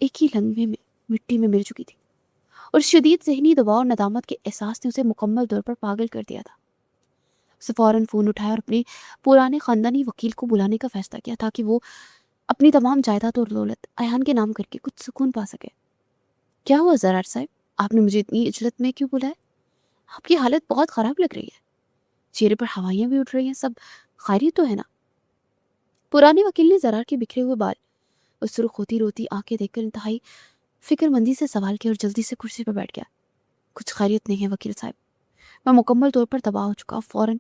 एक ही लम्हे में मिट्टी में मिल चुकी थी और शदीद ज़हनी दबाव और नदामत के एहसास ने उसे मुकम्मल तौर पर पागल कर दिया था। उसे फौरन फ़ोन उठाया और अपने पुराने ख़ानदानी वकील को बुलाने का फैसला किया ताकि वो अपनी तमाम जायदाद और दौलत अयान के नाम करके कुछ सुकून पा सके। क्या हुआ ज़रार साहब, आपने मुझे इतनी इजलत में क्यों बुलाया? आपकी हालत बहुत ख़राब लग रही है, चेहरे पर हवाइयाँ भी उठ रही हैं, सब खैरियत तो है ना? पुराने वकील ने ज़रार के बिखरे हुए बाल और सुर्ख होती रोती आंखें देखकर इंतहाई फिक्रमंदी से सवाल किया और जल्दी से कुर्सी पर बैठ गया। कुछ खैरियत नहीं है वकील साहब, मैं मुकम्मल तौर पर तबाह हो चुका। फ़ौरन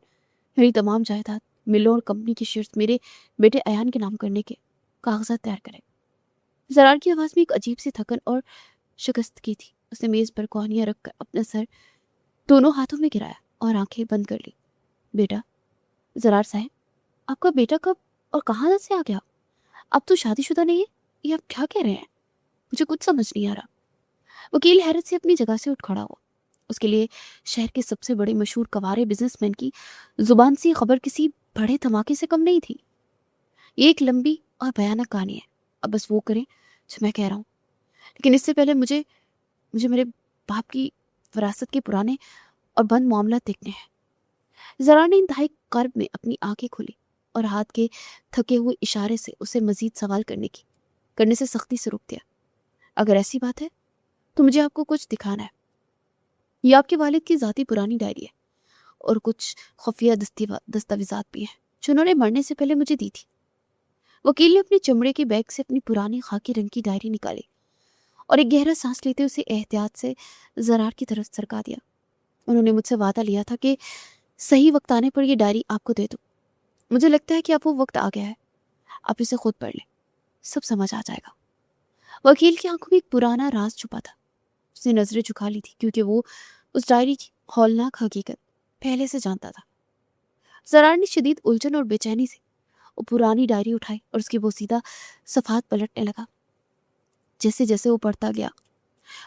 मेरी तमाम जायदाद, मिलों और कंपनी की शेयर्स मेरे बेटे अयान के नाम करने के कागजात तैयार करें। ज़रार की आवाज़ में एक अजीब सी थकन और शिकस्तगी थी। उसने मेज़ पर कोहनियाँ रखकर अपना सर दोनों हाथों में गिराया और आंखें बंद कर ली। बेटा, ज़रार साहब, आपका बेटा कब और कहाँ से आ गया? अब तो शादीशुदा नहीं है, ये आप क्या कह रहे हैं? मुझे कुछ समझ नहीं आ रहा। वकील हैरत से अपनी जगह से उठ खड़ा हुआ। उसके लिए शहर के सबसे बड़े मशहूर कवारे बिजनेसमैन की जुबान से खबर किसी बड़े धमाके से कम नहीं थी। ये एक लंबी और भयानक कहानी है, अब बस वो करें जो मैं कह रहा हूँ। लेकिन इससे पहले मुझे मुझे मेरे बाप की विरासत के पुराने और बंद मामला देखने हैं। जरा ने इंतहाई कर्ब में अपनी आंखें खोली और हाथ के थके हुए इशारे से उसे मजीद सवाल करने से सख्ती से रोक दिया। अगर ऐसी बात है तो मुझे आपको कुछ दिखाना है। ये आपके वालिद की ज़ाती पुरानी डायरी है और कुछ खुफिया दस्तावेजात भी हैं जो उन्होंने मरने से पहले मुझे दी थी। वकील ने अपने चमड़े के बैग से अपनी पुरानी खाकी रंग की डायरी निकाली और एक गहरा सांस लेते उसे एहतियात से ज़रार की तरफ सरका दिया। उन्होंने मुझसे वादा लिया था कि सही वक्त आने पर यह डायरी आपको दे दूँ। मुझे लगता है कि अब वो वक्त आ गया है, आप इसे खुद पढ़ लें, सब समझ आ जाएगा। वकील की आंखों में एक पुराना राज छुपा था। उसने नजरें झुका ली थी क्योंकि वो उस डायरी की हौलनाक हकीकत पहले से जानता था। जरार ने शदीद उलझन और बेचैनी से वो पुरानी डायरी उठाई और उसकी बोसीदा सफात पलटने लगा। जैसे जैसे वो पढ़ता गया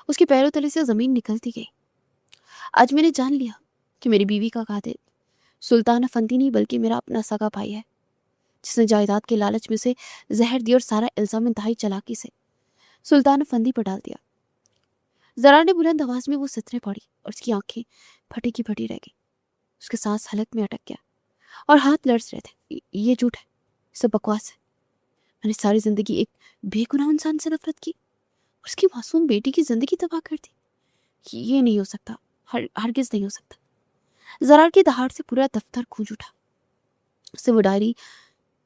उसके पैरों तले से जमीन निकलती गई। आज मैंने जान लिया कि मेरी बीवी का कातिल सुल्तान अफंदी नहीं बल्कि मेरा अपना सगा भाई है, जिसने जायदाद के लालच में उसे जहर दिया और सारा इल्जाम इंतहाई चालाकी से सुल्तान अफंदी पर डाल दिया। जरा ने बुलंद आवाज में वो सतरें पढ़ी और उसकी आंखें फटी की फटी रह गई। उसके सांस हलक में अटक गया और हाथ लड़स रहे थे। ये झूठ है, सब बकवास है। मैंने सारी जिंदगी एक बेगुनाह इंसान से नफरत की, उसकी मासूम बेटी की जिंदगी तबाह कर दी। ये नहीं हो सकता, हरगिज नहीं हो सकता। जरार की दहाड़ से पूरा दफ्तर गूंज उठा। उससे वो डायरी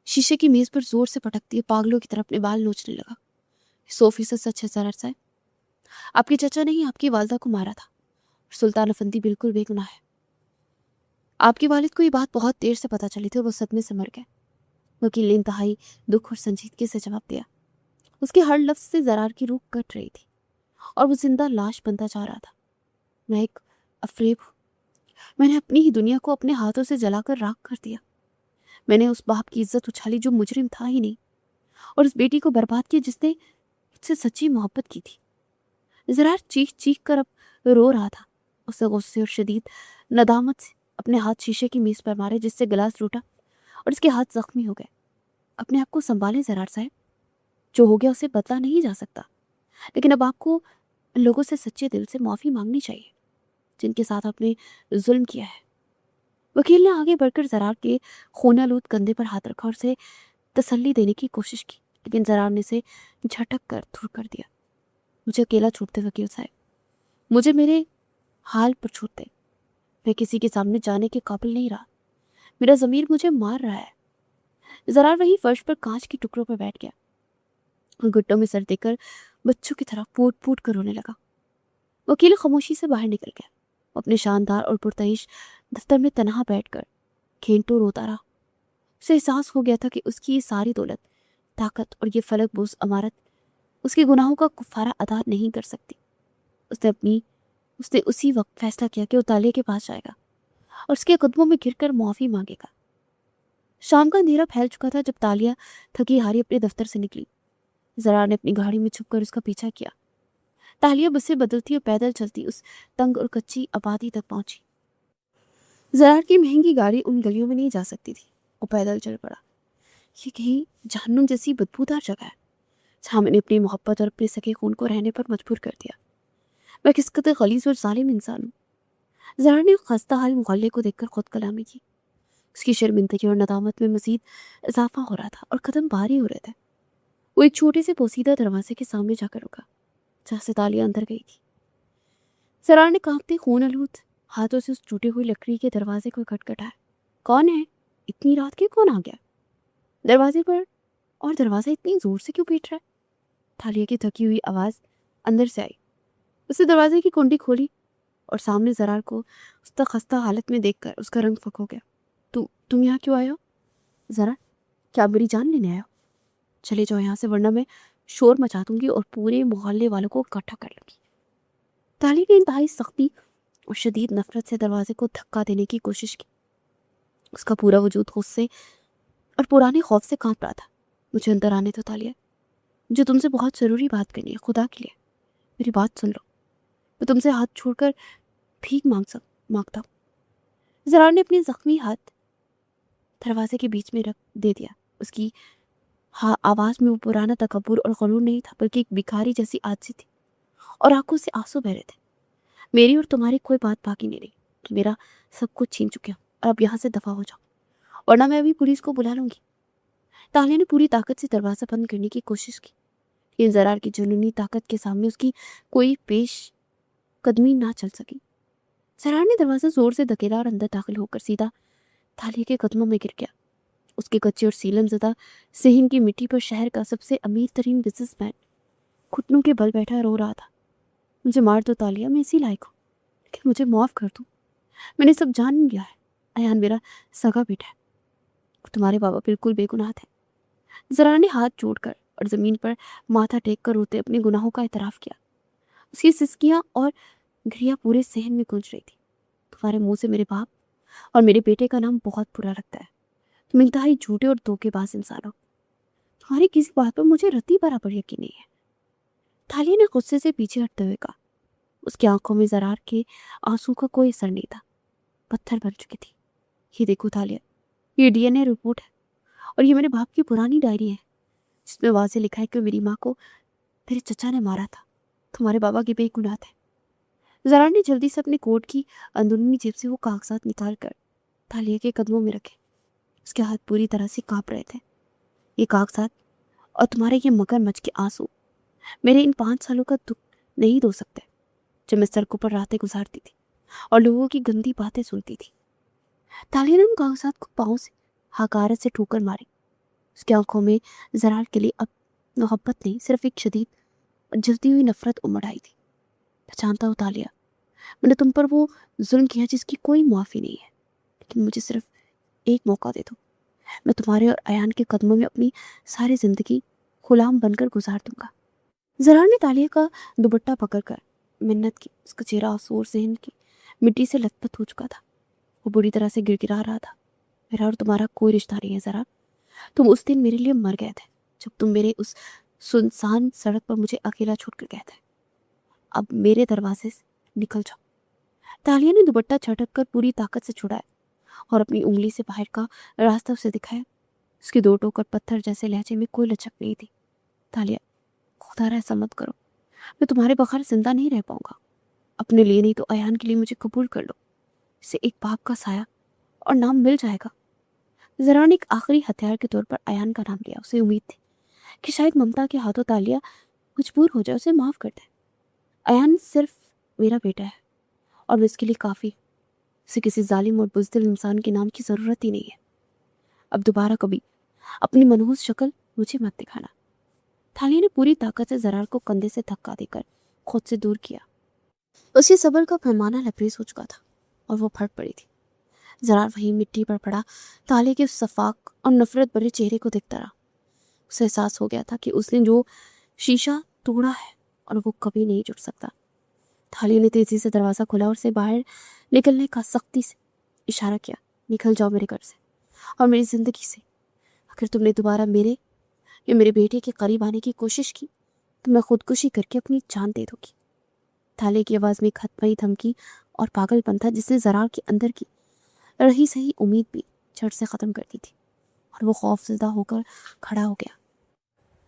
शीशे की मेज पर जोर से पटकती है पागलों की तरह अपने बाल नोचने लगा। 100% सच है जरार साहब, आपके चाचा ने ही आपकी वालदा को मारा था। सुल्तान अफंदी बिल्कुल बेगुनाह है। आपके वालिद को ये बात बहुत देर से पता चली थी और वो सदमे से मर गए। वकील ने इंतहाई दुख और संजीदगी से जवाब दिया। उसके हर लफ्ज से जरार की रूह कट रही थी और वो जिंदा लाश बनता जा रहा था। मैं एक अफरेब हूँ। मैंने अपनी ही दुनिया को अपने हाथों से जलाकर राख कर दिया। मैंने उस बाप की इज्जत उछाली जो मुजरिम था ही नहीं, और उस बेटी को बर्बाद किया जिसने मुझसे सच्ची मोहब्बत की थी। जरार चीख चीख कर अब रो रहा था। उसे गुस्से और शदीद नदामत से अपने हाथ शीशे की मेज पर मारे जिससे गिलास टूटा और उसके हाथ जख्मी हो गए। अपने आप को संभालें जरार साहब, जो हो गया उसे बदला नहीं जा सकता, लेकिन अब आपको लोगों से सच्चे दिल से माफ़ी मांगनी चाहिए जिनके साथ आपने जुल्म किया है। वकील ने आगे बढ़कर जरार के खूनालूद कंधे पर हाथ रखा और उसे तसल्ली देने की कोशिश की, लेकिन जरार ने उसे झटक कर दूर कर दिया। मुझे अकेला छोड़ते वकील साहब, मुझे मेरे हाल पर छोड़ते। मैं किसी के सामने जाने के काबिल नहीं रहा। मेरा ज़मीर मुझे मार रहा है। जरार वहीं फर्श पर कांच के टुकड़ों पर बैठ गया और घुट्टों में सर देकर बच्चों की तरह फूट फूट कर रोने लगा। वकील खामोशी से बाहर निकल गया। अपने शानदार और पुरतइश दफ्तर में तनहा बैठकर घेंटों रोता रहा। उसे एहसास हो गया था कि उसकी ये सारी दौलत, ताकत और ये फलक बोझ अमारत उसके गुनाहों का कुफारा अदा नहीं कर सकती। उसने उसी वक्त फैसला किया कि वो ताले के पास जाएगा और उसके कदमों में गिरकर माफी मांगेगा। शाम का अंधेरा फैल चुका था जब तालिया थकी हारी अपने दफ्तर से निकली। जरार ने अपनी गाड़ी में छुपकर उसका पीछा किया। तालिया बसें बदलती और पैदल चलती उस तंग और कच्ची आबादी तक पहुंची। जरार की महंगी गाड़ी उन गलियों में नहीं जा सकती थी। वो पैदल चल पड़ा। ये कहीं जहन्नुम जैसी बदबूदार जगह है जहाँ मैंने अपनी मोहब्बत और अपने सगे खून को रहने पर मजबूर कर दिया। मैं किस कदर गलीज और जालिम इंसान हूँ। जरार ने खस्ता हाल मोहल्ले को देखकर खुद कलामी की। उसकी शर्मिंदगी और नदामत में मजीद इजाफा हो रहा था और कदम भारी हो रहे थे। वो एक छोटे से पोसीदा दरवाजे के सामने जाकर रुका जहाँ से तालिया अंदर गई थी। जरार ने कांपते खून आलूद हाथों से उस टूटे हुई लकड़ी के दरवाजे को खटखटाया। कौन है? इतनी रात के कौन आ गया? दरवाजे पर और दरवाजा इतनी जोर से क्यों पीट रहा है? तालिया की थकी हुई आवाज अंदर से आई। उसने दरवाजे की कुंडी खोली और सामने जरार को उस तक खस्ता हालत में देखकर उसका रंग फक हो गया। तुम यहाँ क्यों आए हो? जरा क्या मेरी जान लेने आए हो? चले जाओ यहाँ से वरना मैं शोर मचा दूंगी और पूरे मोहल्ले वालों को इकट्ठा कर लूंगी। ताली ने इंतहाई सख्ती और शदीद नफरत से दरवाजे को धक्का देने की कोशिश की। उसका पूरा वजूद गुस्से और पुराने खौफ से कांप रहा था। मुझे अंदर आने दो तालिया, मुझे तुमसे बहुत ज़रूरी बात करनी है। खुदा के लिए मेरी बात सुन लो। मैं तुमसे हाथ छोड़कर भीख मांगता हूँ। जरार ने अपनी जख्मी हाथ दरवाजे के बीच में रख दे दिया। उसकी आवाज में वो पुराना तकब्बुर और गरूर नहीं था बल्कि एक भिखारी जैसी आजिज़ी थी और आंखों से आंसू बह रहे थे। मेरी और तुम्हारी कोई बात बाकी नहीं रही। तुम मेरा सब कुछ छीन चुके हो और अब यहाँ से दफा हो जाओ वरना मैं अभी पुलिस को बुला लूंगी। तालिया ने पूरी ताकत से दरवाजा बंद करने की कोशिश की लेकिन जरार की जुनूनी ताकत के सामने उसकी कोई पेश कदमी ना चल सकी। जरार ने दरवाजा जोर से धकेला और अंदर दाखिल होकर सीधा तालिया के कदमों में गिर गया। उसके कच्चे और सीलम ज़दा सेहन की मिट्टी पर शहर का सबसे अमीर तरीन बिजनेसमैन घुटनों के बल बैठा रो रहा था। मुझे मार दो तालिया, मैं इसी लायक हूँ, लेकिन मुझे माफ़ कर दो। मैंने सब जान लिया है। अयान मेरा सगा बेटा है। तुम्हारे बाबा बिल्कुल बेगुनाह थे। जरा ने हाथ जोड़कर और ज़मीन पर माथा टेक कर रोते अपने गुनाहों का एतराफ़ किया। उसकी सिसकियाँ और घिरियाँ पूरे सहन में गूंज रही थी। तुम्हारे मुंह से मेरे बाप और मेरे बेटे का नाम बहुत बुरा लगता है। तुम इंतहाई झूठे और धोखेबाज इंसान हो। तुम्हारी किसी बात पर मुझे रत्ती बराबर यकीन नहीं है। तालिया ने गुस्से से पीछे हटते हुए कहा। उसकी आंखों में जरार के आंसू का कोई असर नहीं था, पत्थर बन चुकी थी। ये देखो तालिया, ये डीएनए रिपोर्ट है और ये मेरे बाप की पुरानी डायरी है जिसमें वाज़ेह लिखा है कि मेरी माँ को मेरे चचा ने मारा था। तुम्हारे बाबा के बेगुनाह थे। जरार ने जल्दी से अपने कोट की अंदरूनी जेब से वो कागजात निकाल कर तालिया के कदमों में रखे। उसके हाथ पूरी तरह से कांप रहे थे। ये कागजात और तुम्हारे ये मगरमच्छ के आंसू मेरे इन 5 सालों का दुख नहीं धो सकते जब मैं सड़कों पर रातें गुजारती थी और लोगों की गंदी बातें सुनती थी। तालिया ने उन कागजात को पाँव से हकारत से ठोकर मारी। उसकी आंखों में जरार के लिए अब मोहब्बत नहीं, सिर्फ एक शदीद जलती हुई नफरत उमड़ आई थी। पहचानता हूँ तालिया, मैंने तुम पर वो जुल्म किया जिसकी कोई मुआफ़ी नहीं है, लेकिन मुझे सिर्फ एक मौका दे दो। मैं तुम्हारे और अयान के कदमों में अपनी सारी जिंदगी गुलाम बनकर गुजार दूंगा। जरार ने तालिया का दुपट्टा पकड़कर मिन्नत की। उसका चेहरा आंसू और सहन की मिट्टी से लथपथ हो चुका था। वो बुरी तरह से गिड़गिड़ा रहा था। मेरा और तुम्हारा कोई रिश्ता नहीं है जरा। तुम उस दिन मेरे लिए मर गए थे जब तुम मेरे उस सुनसान सड़क पर मुझे अकेला छोड़कर गए थे। अब मेरे दरवाजे से निकल जाओ। तालिया ने दुपट्टा झटक कर पूरी ताकत से छुड़ाया और अपनी उंगली से बाहर का रास्ता उसे दिखाया। उसके 2 टोकर पत्थर जैसे लहजे में कोई लचक नहीं थी। तालिया, खुदा ऐसा मत करो। मैं तुम्हारे बगैर जिंदा नहीं रह पाऊंगा। अपने लिए नहीं तो अयान के लिए मुझे कबूल कर लो। इसे एक बाप का साया और नाम मिल जाएगा। जरा ने एक आखिरी हथियार के तौर पर अयान का नाम लिया। उसे उम्मीद थी कि शायद ममता के हाथों तालिया मजबूर हो जाए, उसे माफ़ कर दे। अयान सिर्फ मेरा बेटा है और इसके लिए काफ़ी। उसे किसी जालिम और बुज़दिल इंसान के नाम की ज़रूरत ही नहीं है। अब दोबारा कभी अपनी मनहूस शक्ल मुझे मत दिखाना। तालिया ने पूरी ताकत से जरार को कंधे से धक्का देकर खुद से दूर किया। उसके सब्र का पैमाना लबरेज हो चुका था और वो फट पड़ी थी। जरार वहीं मिट्टी पर पड़ा तालिया के सफाक और नफरत भरे चेहरे को देखता रहा। उसे एहसास हो गया था कि उसने जो शीशा तोड़ा है और वो कभी नहीं जुड़ सकता। तालिया ने तेजी से दरवाज़ा खोला और उसे बाहर निकलने का सख्ती से इशारा किया, निकल जाओ मेरे घर से और मेरी ज़िंदगी से। अगर तुमने दोबारा मेरे या मेरे बेटे के करीब आने की कोशिश की तो मैं खुदकुशी करके अपनी जान दे दूंगी। तालिया की आवाज़ में एक हथमई धमकी और पागलपन था जिसने ज़रार के अंदर की रही सही उम्मीद भी झट से ख़त्म कर दी थी, और वो खौफजदा होकर खड़ा हो गया।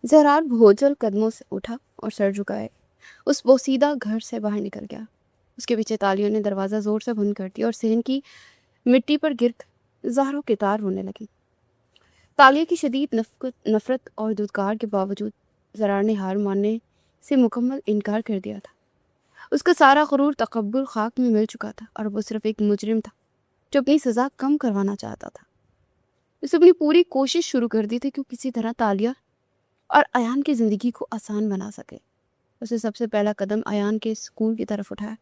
ज़रार भोजल कदमों से उठा और सर झुकाए उस बोसीदा घर से बाहर निकल गया। उसके पीछे तालियों ने दरवाज़ा ज़ोर से बंद कर दिया और सहन की मिट्टी पर गिर ज़ारों के तार रोने लगी। तालिया की शदीद नफरत और दुदकार के बावजूद ज़रार ने हार मानने से मुकम्मल इनकार कर दिया था। उसका सारा गुरूर तकब्बुर खाक में मिल चुका था और वो सिर्फ एक मुजरिम था जो अपनी सज़ा कम करवाना चाहता था। उसने अपनी पूरी कोशिश शुरू कर दी थी कि किसी तरह तालिया और अयान की ज़िंदगी को आसान बना सके। उसने सबसे पहला कदम अयान के स्कूल की तरफ उठाया।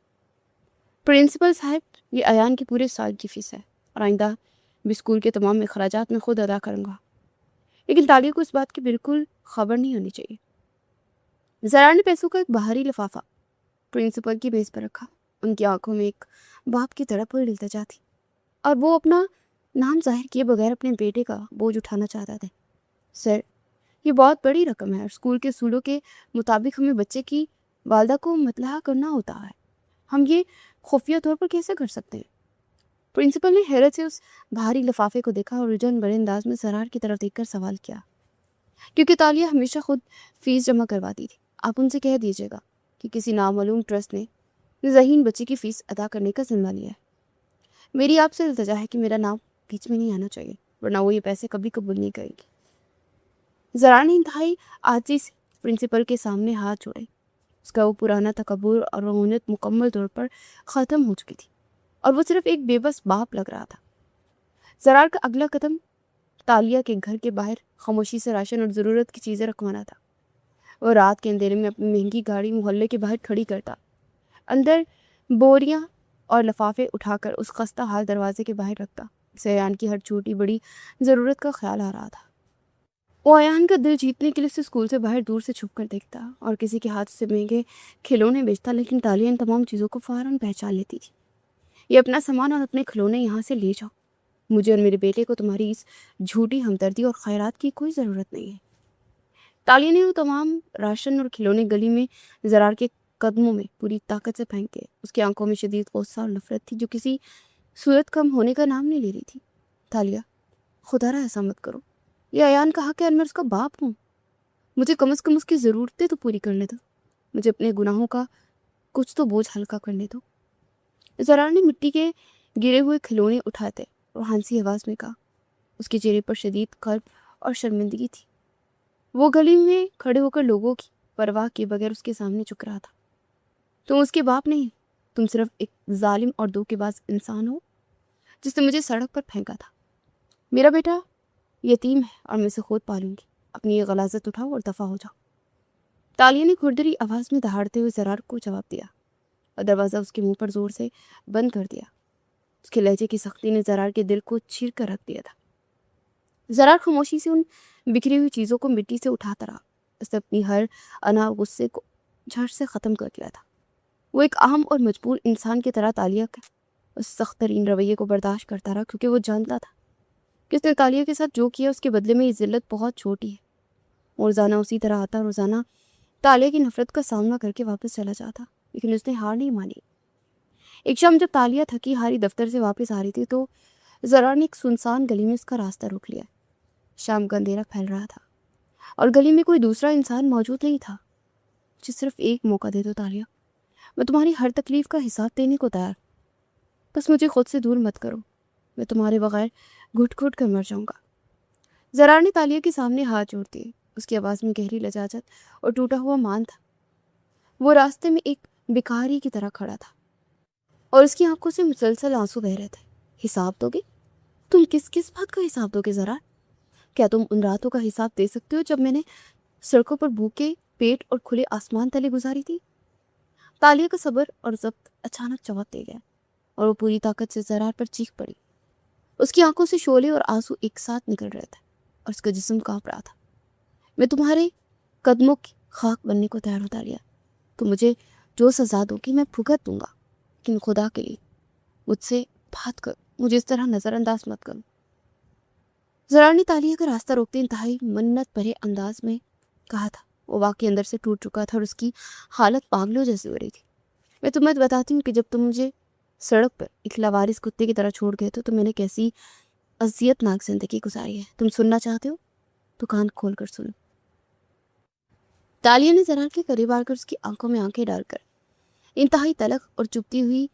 प्रिंसिपल साहब, ये अयान की पूरे साल की फ़ीस है और आइंदा भी स्कूल के तमाम अखराजात मैं खुद अदा करूँगा। लेकिन तालिया को इस बात की बिल्कुल खबर नहीं होनी चाहिए। ज़रार ने पैसों का एक बाहरी लिफाफा प्रिंसिपल की मेज़ पर रखा। उनकी आंखों में एक बाप की तड़प और इल्तिजा थी और वो अपना नाम जाहिर किए बगैर अपने बेटे का बोझ उठाना चाहता था। सर, ये बहुत बड़ी रकम है और स्कूल के सूलों के मुताबिक हमें बच्चे की वालदा को मतला करना होता है। हम ये खुफिया तौर पर कैसे कर सकते हैं? प्रिंसिपल ने हैरत से उस भारी लिफाफे को देखा और उलझन भरे अंदाज में ज़रार की तरफ देखकर सवाल किया। क्योंकि तालिया हमेशा खुद फीस जमा करवाती थी, आप उनसे कह दीजिएगा कि किसी नामालूम ट्रस्ट ने ज़हीन बच्ची की फ़ीस अदा करने का जिम्मा लिया है। मेरी आपसे इल्तिजा है कि मेरा नाम बीच में नहीं आना चाहिए, वरना वो ये पैसे कभी कबूल नहीं करेगी। ज़रार ने इंतहाई आजी से प्रिंसिपल के सामने हाथ जोड़े। उसका वो पुराना तकब्बुर और रऊनत मुकम्मल तौर पर ख़त्म हो चुकी थी और वो सिर्फ एक बेबस बाप लग रहा था। ज़रार का अगला कदम तालिया के घर के बाहर खामोशी से राशन और ज़रूरत की चीज़ें रखवाना था। वो रात के अंधेरे में अपनी महंगी गाड़ी मोहल्ले के बाहर खड़ी करता, अंदर बोरियां और लफाफे उठाकर उस खस्ता हाल दरवाजे के बाहर रखता। उसे अयान की हर छोटी बड़ी ज़रूरत का ख्याल आ रहा था। वो अयान का दिल जीतने के लिए उसे स्कूल से बाहर दूर से छुप कर देखता और किसी के हाथ से महंगे खिलौने बेचता, लेकिन तालिया इन तमाम चीज़ों को फ़ौरन पहचान लेती थी। ये अपना सामान और अपने खिलौने यहाँ से ले जाओ, मुझे और मेरे बेटे को तुम्हारी इस झूठी हमदर्दी और खैरात की कोई ज़रूरत नहीं है। तालिया ने वो तमाम राशन और खिलौने गली में ज़रार के कदमों में पूरी ताकत से फेंक दिए। उसकी आंखों में शदीद गुस्सा और नफरत थी जो किसी सूरत कम होने का नाम नहीं ले रही थी। तालिया, खुदारा ऐसा मत करो, ये अयान कहा कि मैं उसका बाप हूँ। मुझे कम से कम उसकी ज़रूरतें तो पूरी करने दो, मुझे अपने गुनाहों का कुछ तो बोझ हल्का करने दो। ज़रार ने मिट्टी के गिरे हुए खिलौने उठाते और हंसी आवाज़ में कहा। उसके चेहरे पर शदीद कर्ब और शर्मिंदगी थी। वो गली में खड़े होकर लोगों की परवाह किए बगैर उसके सामने झुक रहा था। तुम उसके बाप नहीं, तुम सिर्फ एक जालिम और धोखेबाज इंसान हो जिसने मुझे सड़क पर फेंका था। मेरा बेटा यतीम है और मैं इसे खुद पालूंगी। अपनी ये गलाजत उठाओ और दफा हो जाओ। तालिया ने खुरदरी आवाज़ में दहाड़ते हुए ज़रार को जवाब दिया और दरवाज़ा उसके मुंह पर ज़ोर से बंद कर दिया। उसके लहजे की सख्ती ने ज़रार के दिल को चीर कर रख दिया था। ज़रार खामोशी से उन बिखरी हुई चीज़ों को मिट्टी से उठाता रहा। उसने अपनी हर अना गुस्से को झट से ख़त्म कर दिया था। वो एक आम और मजबूर इंसान की तरह तालिया के उस सख्त तरीन रवैये को बर्दाश्त करता रहा, क्योंकि वो जानता था कि उसने तालिया के साथ जो किया उसके बदले में ये ज़िल्लत बहुत छोटी है। वो रोज़ाना उसी तरह आता, रोज़ाना तालिया की नफरत का सामना करके वापस चला जाता, लेकिन उसने हार नहीं मानी। एक शाम जब तालिया थकी हारी दफ्तर से वापस आ रही थी तो ज़रार ने एक सुनसान गली में उसका रास्ता रोक लिया। शाम का अंधेरा फैल रहा था और गली में कोई दूसरा इंसान मौजूद नहीं था। मुझे सिर्फ एक मौका दे दो तालिया, मैं तुम्हारी हर तकलीफ का हिसाब देने को तैयार। बस मुझे खुद से दूर मत करो, मैं तुम्हारे बगैर घुट घुट कर मर जाऊंगा। ज़रार ने तालिया के सामने हाथ जोड़ दिए। उसकी आवाज़ में गहरी लजाजत और टूटा हुआ मान था। वो रास्ते में एक भिखारी की तरह खड़ा था और उसकी आंखों से मुसलसल आंसू बह रहे थे। हिसाब दोगे? तुम किस किस बात का हिसाब दोगे ज़रार? क्या तुम उन रातों का हिसाब दे सकते हो जब मैंने सड़कों पर भूखे पेट और खुले आसमान तले गुजारी थी? तालिया का सब्र और ज़ब्त अचानक जवाब दे गया और वो पूरी ताकत से ज़रार पर चीख पड़ी। उसकी आंखों से शोले और आंसू एक साथ निकल रहे थे और उसका जिस्म कांप रहा था। मैं तुम्हारे कदमों की खाक बनने को तैयार हो तालिया। तुम मुझे जो सज़ा दोगी मैं भुगत दूंगा, लेकिन खुदा के लिए मुझसे बात कर मुझे इस तरह नज़रअंदाज मत करो। ज़रार ने तालिया का रास्ता रोकते इंतहाई मन्नत भरे अंदाज में कहा था। वो वाकई अंदर से टूट चुका था और उसकी हालत पागलों जैसी हो रही थी। मैं तुम्हें बताती हूँ कि जब तुम मुझे सड़क पर एक लावारिस कुत्ते की तरह छोड़ गए तो मैंने कैसी अजियतनाक जिंदगी गुजारी है। तुम सुनना चाहते हो तो कान खोल कर सुनो। तालिया ने ज़रार के करीब आकर उसकी आंखों में आंखें डालकर इंतहाई तलख और चुभती हुई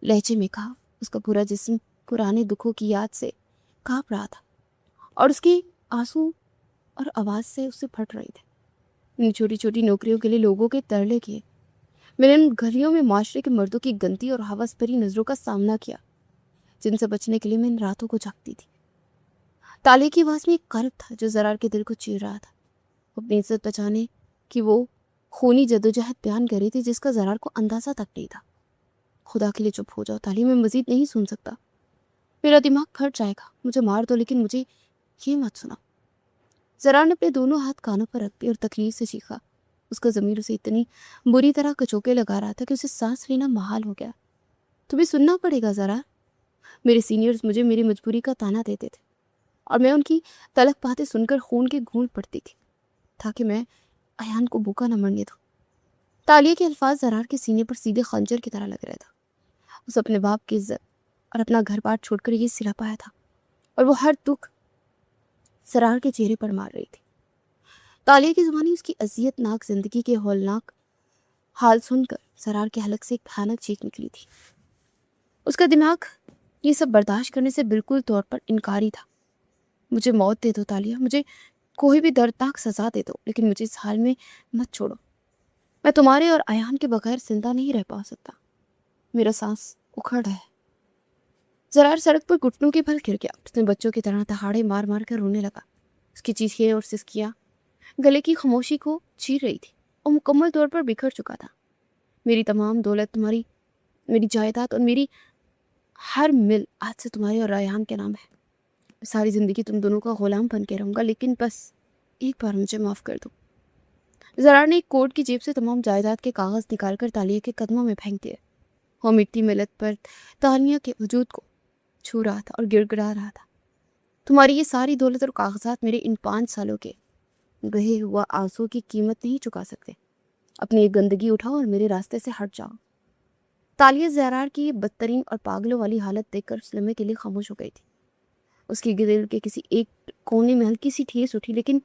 लहजे में कहा। उसका पूरा जिस्म पुराने दुखों की याद से कांप रहा था और उसकी आंसू और आवाज़ से उससे फट रही थी। इन छोटी छोटी नौकरियों के लिए लोगों के तरले किए, मैंने इन गलियों में माशरे के मर्दों की गंदी और हवस भरी नज़रों का सामना किया, जिनसे बचने के लिए मैं इन रातों को जागती थी। ताले की आवाज़ में एक कर्ब था जो ज़रार के दिल को चीर रहा था। अपनी इज्जत बचाने की वो खूनी जदोजहद बयान कर रही थी जिसका ज़रार को अंदाज़ा तक नहीं था। खुदा के लिए चुप हो जाओ ताली, मैं मज़ीद नहीं सुन सकता। मेरा दिमाग फट जाएगा। मुझे मार दो लेकिन मुझे ये मत सुना। ज़रार ने अपने दोनों हाथ कानों पर रख दिए और तकलीफ से चीखा। उसका ज़मीर उसे इतनी बुरी तरह कचोके लगा रहा था कि उसे सांस लेना महाल हो गया। तुम्हें सुनना पड़ेगा ज़रार। मेरे सीनियर्स मुझे मेरी मजबूरी का ताना देते थे और मैं उनकी तलख बातें सुनकर खून के घूंट पड़ती थी ताकि मैं अयान को भूखा न मरने दूं। तालिया के अल्फाज ज़रार के सीने पर सीधे खंजर की तरह लग रहा था। उसे अपने बाप की इज्जत और अपना घर बार छोड़कर ये सिला पाया था और वो हर दुख ज़रार के चेहरे पर मार रही थी। तालिया की जुबानी उसकी अजियतनाक जिंदगी के हौलनाक हाल सुनकर ज़रार के हलक से एक भयानक चीख निकली थी। उसका दिमाग ये सब बर्दाश्त करने से बिल्कुल तौर पर इनकारी था। मुझे मौत दे दो तालिया, मुझे कोई भी दर्दनाक सजा दे दो, लेकिन मुझे इस हाल में मत छोड़ो। मैं तुम्हारे और अयान के बगैर जिंदा नहीं रह पा सकता। मेरा सांस उखड़ रहा है। ज़रार सड़क पर घुटनों के बल गिर गया। उसने बच्चों की तरह दहाड़े मार मार कर रोने लगा। उसकी चीखें और सिसकियाँ गले की खामोशी को चीर रही थी और मुकम्मल तौर पर बिखर चुका था। मेरी तमाम दौलत, तुम्हारी मेरी जायदाद और मेरी हर मिल आज से तुम्हारे और अयान के नाम है। सारी ज़िंदगी तुम दोनों का गुलाम बन के रहूँगा, लेकिन बस एक बार मुझे माफ़ कर दो। ज़रार ने एक कोट की जेब से तमाम जायदाद के कागज़ निकालकर तालिया के कदमों में फेंक दिए। वो मिट्टी में लत पर तालिया के वजूद को छू रहा था और गिड़गिड़ा रहा था। तुम्हारी ये सारी दौलत और कागजात मेरे इन 5 सालों के बहे हुआ आंसू की कीमत नहीं चुका सकते। अपनी एक गंदगी उठाओ और मेरे रास्ते से हट जाओ। तालिया ज़रार की बदतरीन और पागलों वाली हालत देखकर उस लम्हे के लिए खामोश हो गई थी। उसकी दिल के किसी एक कोने में हल्की सी ठेस उठी, लेकिन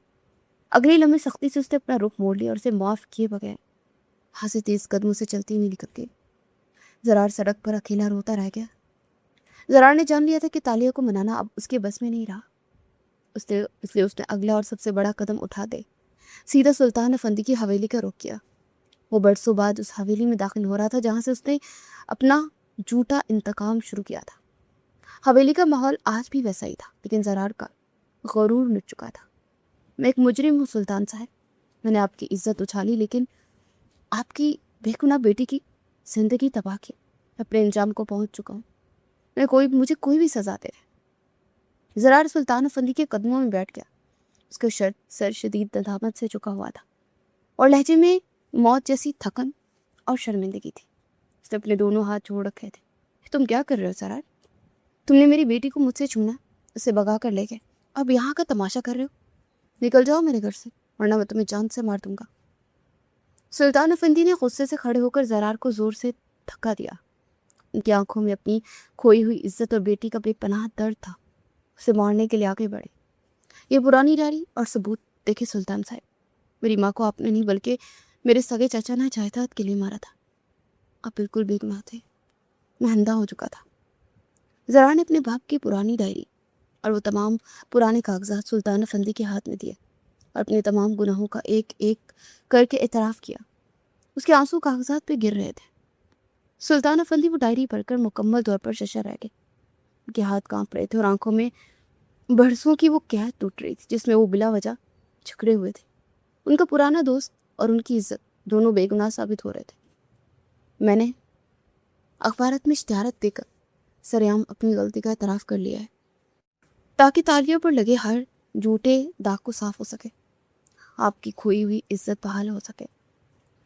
अगले लम्हे सख्ती से उसने अपना रुख मोड़ लिया और उसे माफ़ किए बगैर हाथ से तेज कदमों से चलती हुई निकल गई। ज़रार सड़क पर अकेला रोता रह गया। ज़रार ने जान लिया था कि तालिया को मनाना अब उसके बस में नहीं रहा। इसलिए उसने अगला और सबसे बड़ा कदम उठा दे सीधा सुल्तान अफंदी की हवेली का रुख किया। वो बरसों बाद उस हवेली में दाखिल हो रहा था जहाँ से उसने अपना झूठा इंतकाम शुरू किया था। हवेली का माहौल आज भी वैसा ही था, लेकिन ज़रार का गरूर मिट चुका था। मैं एक मुजरिम हूँ सुल्तान साहब। मैंने आपकी इज्जत उछाली, लेकिन आपकी बेगुनाह बेटी की जिंदगी तबाह की। अपने इंजाम को पहुँच चुका हूँ। मुझे कोई भी सजा दे रहे। ज़रार सुल्तान अफंदी के कदमों में बैठ गया। उसका सर शदीद नदामत से झुका हुआ था और लहजे में मौत जैसी थकन और शर्मिंदगी थी। उसने अपने दोनों हाथ जोड़ रखे थे। तुम क्या कर रहे हो ज़रार? तुमने मेरी बेटी को मुझसे छूना, उसे भगा कर ले गए, अब यहाँ का तमाशा कर रहे हो? निकल जाओ मेरे घर से, वरना मैं तुम्हें जान से मार दूंगा। सुल्तान अफंदी ने गुस्से से खड़े होकर ज़रार को जोर से धक्का दिया। उनकी आंखों में अपनी खोई हुई इज्जत और बेटी का बेपनाह दर्द था। उसे मारने के लिए आगे बढ़े। ये पुरानी डायरी और सबूत देखे सुल्तान साहब। मेरी माँ को आपने नहीं बल्कि मेरे सगे चाचा ने जायदाद के लिए मारा था। आप बिल्कुल बेगुनाह थे। मैं अंधा हो चुका था। ज़रार ने अपने बाप की पुरानी डायरी और वो तमाम पुराने कागजात सुल्तान अफंदी के हाथ में दिए और अपने तमाम गुनाहों का एक एक करके एतराफ़ किया। उसके आंसू कागजात पे गिर रहे थे। सुल्तान अफंदी वो डायरी पढ़कर मुकम्मल तौर पर शशा रह गए। उनके हाथ कांप रहे थे और आंखों में बरसों की वो कैद टूट रही थी जिसमें वो बिला वजह झुकरे हुए थे। उनका पुराना दोस्त और उनकी इज्जत दोनों बेगुनाह साबित हो रहे थे। मैंने अखबारत में इश्तिहारत देकर सरेआम अपनी गलती का एतराफ़ कर लिया है ताकि तालियों पर लगे हर झूठे दाग को साफ हो सके, आपकी खोई हुई इज्जत बहाल हो सके।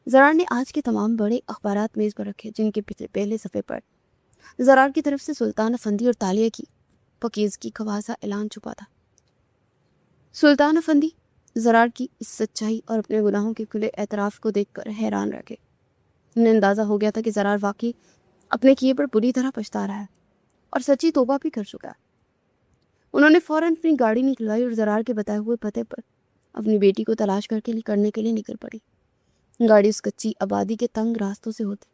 ज़रार ने आज के तमाम बड़े अखबारात मेज़ पर रखे जिनके पहले सफ़े पर زرار کی طرف سے سلطان افندی اور تالیہ کی پاکیزگی کا واضح اعلان چھپا تھا۔ سلطان افندی زرار کی اس سچائی اور اپنے گناہوں کے کھلے اعتراف کو دیکھ کر حیران رہ گئے۔ انہیں اندازہ ہو گیا تھا کہ زرار واقعی اپنے کیے پر بری طرح پچھتا رہا ہے اور سچی توبہ بھی کر چکا ہے۔ انہوں نے فوراً اپنی گاڑی نکلوائی اور زرار کے بتائے ہوئے پتے پر اپنی بیٹی کو تلاش کرنے کے لیے نکل پڑی۔ گاڑی اس کچی آبادی کے تنگ راستوں سے ہوتے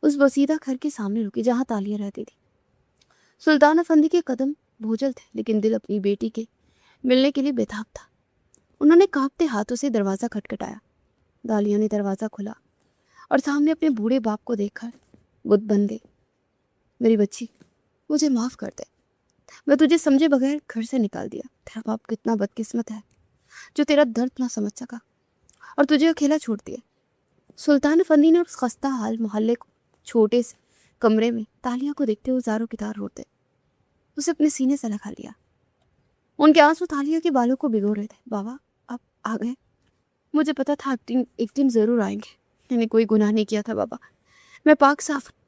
اس بسیدہ گھر کے سامنے رکی جہاں تالیہ رہتی تھی۔ سلطان افندی کے قدم بوجھل تھے لیکن دل اپنی بیٹی کے ملنے کے لیے بےتاب تھا۔ انہوں نے کانپتے ہاتھوں سے دروازہ کھٹکھٹایا۔ تالیہ نے دروازہ کھولا اور سامنے اپنے بوڑھے باپ کو دیکھ کر بت بن گئی۔ میری بچی، مجھے معاف کر دے، میں تجھے سمجھے بغیر گھر سے نکال دیا۔ تیرا باپ کتنا بدقسمت ہے جو تیرا درد نہ سمجھ سکا اور تجھے اکیلا چھوڑ دیا۔ سلطان افندی نے اس خستہ حال محلے کو چھوٹے سے کمرے میں تالیہ کو دیکھتے ہوئے زاروں کی تار روتے اسے اپنے سینے سے لگا لیا۔ ان کے آنسو تالیہ کے بالوں کو بھگو رہے تھے۔ بابا آپ آ گئے، مجھے پتا تھا آپ ایک دن ضرور آئیں گے۔ میں نے کوئی گناہ نہیں کیا تھا بابا، میں پاک صاف ہوں،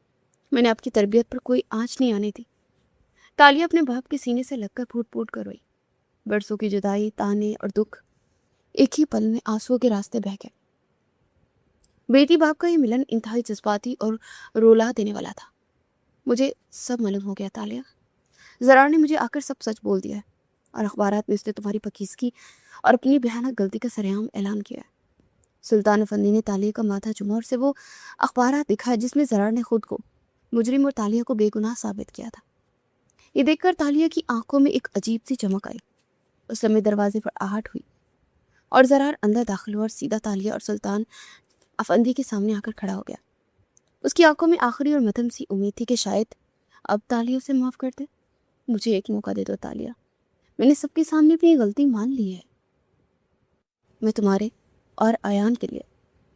میں نے آپ کی تربیت پر کوئی آنچ نہیں آنے دی۔ تالیہ اپنے باپ کے سینے سے لگ کر پھوٹ پھوٹ کر روئی۔ برسوں کی جدائی، تانے اور دکھ ایک ہی پل میں آنسوؤں کے راستے بہہ گئے۔ بیٹی باپ کا یہ ملن انتہائی جذباتی اور رولا دینے والا تھا۔ مجھے سب معلوم ہو گیا تالیہ، زرار نے مجھے آ کر سب سچ بول دیا ہے اور اخبارات میں اس نے تمہاری پاکیزگی اور اپنی بھیانک غلطی کا سرعام اعلان کیا ہے۔ سلطان افندی نے تالیہ کا ماتھا چوما اور اسے وہ اخبارات دکھائے جس میں زرار نے خود کو مجرم اور تالیہ کو بے گناہ ثابت کیا تھا۔ یہ دیکھ کر تالیہ کی آنکھوں میں ایک عجیب سی چمک آئی۔ اس سمے دروازے پر آہٹ ہوئی اور زرار اندر داخل ہوا اور سیدھا تالیہ اور سلطان افندی کے سامنے آ کر کھڑا ہو گیا۔ اس کی آنکھوں میں آخری اور مدھم سی امید تھی کہ شاید اب تالیہ اسے معاف کر دے۔ مجھے ایک موقع دے دو تالیہ، میں نے سب کے سامنے اپنی غلطی مان لی ہے۔ میں تمہارے اور ایان کے لیے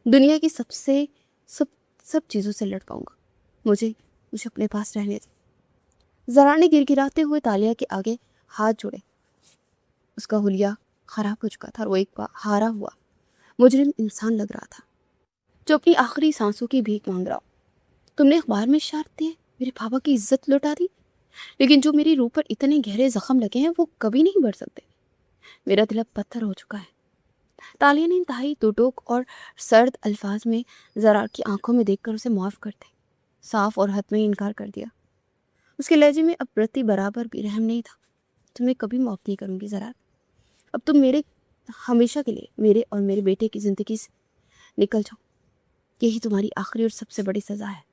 دنیا کی سب چیزوں سے لڑ پاؤں گا۔ مجھے اپنے پاس رہنے دے۔ زرار نے گڑگڑاتے ہوئے تالیہ کے آگے ہاتھ جوڑے۔ اس کا حلیہ خراب ہو چکا تھا اور وہ ایک ہارا ہوا مجرم انسان لگ رہا تھا جو اپنی آخری سانسوں کی بھیک مانگ رہا ہو۔ تم نے اخبار میں اشاعت دیے، میرے بابا کی عزت لوٹا دی، لیکن جو میری روح پر اتنے گہرے زخم لگے ہیں وہ کبھی نہیں بڑھ سکتے۔ میرا دل اب پتھر ہو چکا ہے۔ تالیہ نے انتہائی دوٹوک اور سرد الفاظ میں زرار کی آنکھوں میں دیکھ کر اسے معاف کرتے صاف اور حتمی انکار کر دیا۔ اس کے لہجے میں اب رتی برابر بھی رحم نہیں تھا۔ تمہیں کبھی معاف نہیں کروں گی زرار، اب تم میرے ہمیشہ کے لیے میرے اور میرے بیٹے کی زندگی سے نکل جاؤ، یہی تمہاری آخری اور سب سے بڑی سزا ہے۔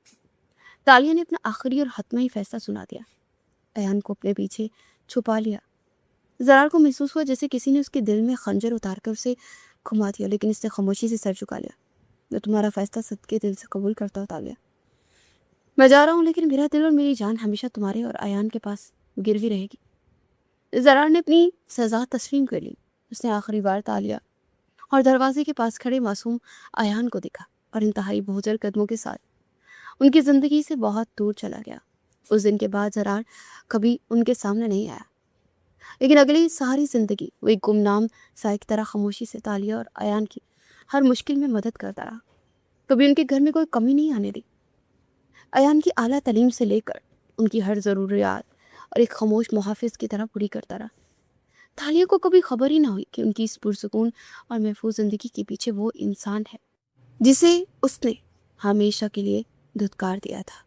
تالیہ نے اپنا آخری اور حتمی فیصلہ سنا دیا، ایان کو اپنے پیچھے چھپا لیا۔ زرار کو محسوس ہوا جیسے کسی نے اس کے دل میں خنجر اتار کر اسے گھما دیا، لیکن اس نے خاموشی سے سر جھکا لیا۔ میں تمہارا فیصلہ صدقے دل سے قبول کرتا ہوں تالیہ، میں جا رہا ہوں، لیکن میرا دل اور میری جان ہمیشہ تمہارے اور ایان کے پاس گروی رہے گی۔ زرار نے اپنی سزا تسلیم کر لی۔ اس نے آخری بار تالیہ اور دروازے کے پاس کھڑے معصوم ایان کو دیکھا اور انتہائی بوجھل قدموں کے ساتھ ان کی زندگی سے بہت دور چلا گیا۔ اس دن کے بعد زرار کبھی ان کے سامنے نہیں آیا، لیکن اگلی ساری زندگی وہ ایک گمنام سائے کی طرح خاموشی سے تالیہ اور ایان کی ہر مشکل میں مدد کرتا رہا۔ کبھی ان کے گھر میں کوئی کمی نہیں آنے دی۔ ایان کی اعلیٰ تعلیم سے لے کر ان کی ہر ضروریات اور ایک خاموش محافظ کی طرح پوری کرتا رہا۔ تالیہ کو کبھی خبر ہی نہ ہوئی کہ ان کی اس پرسکون اور محفوظ زندگی کے پیچھے وہ انسان ہے جسے اس نے ہمیشہ کے لیے دھتکار دیا تھا۔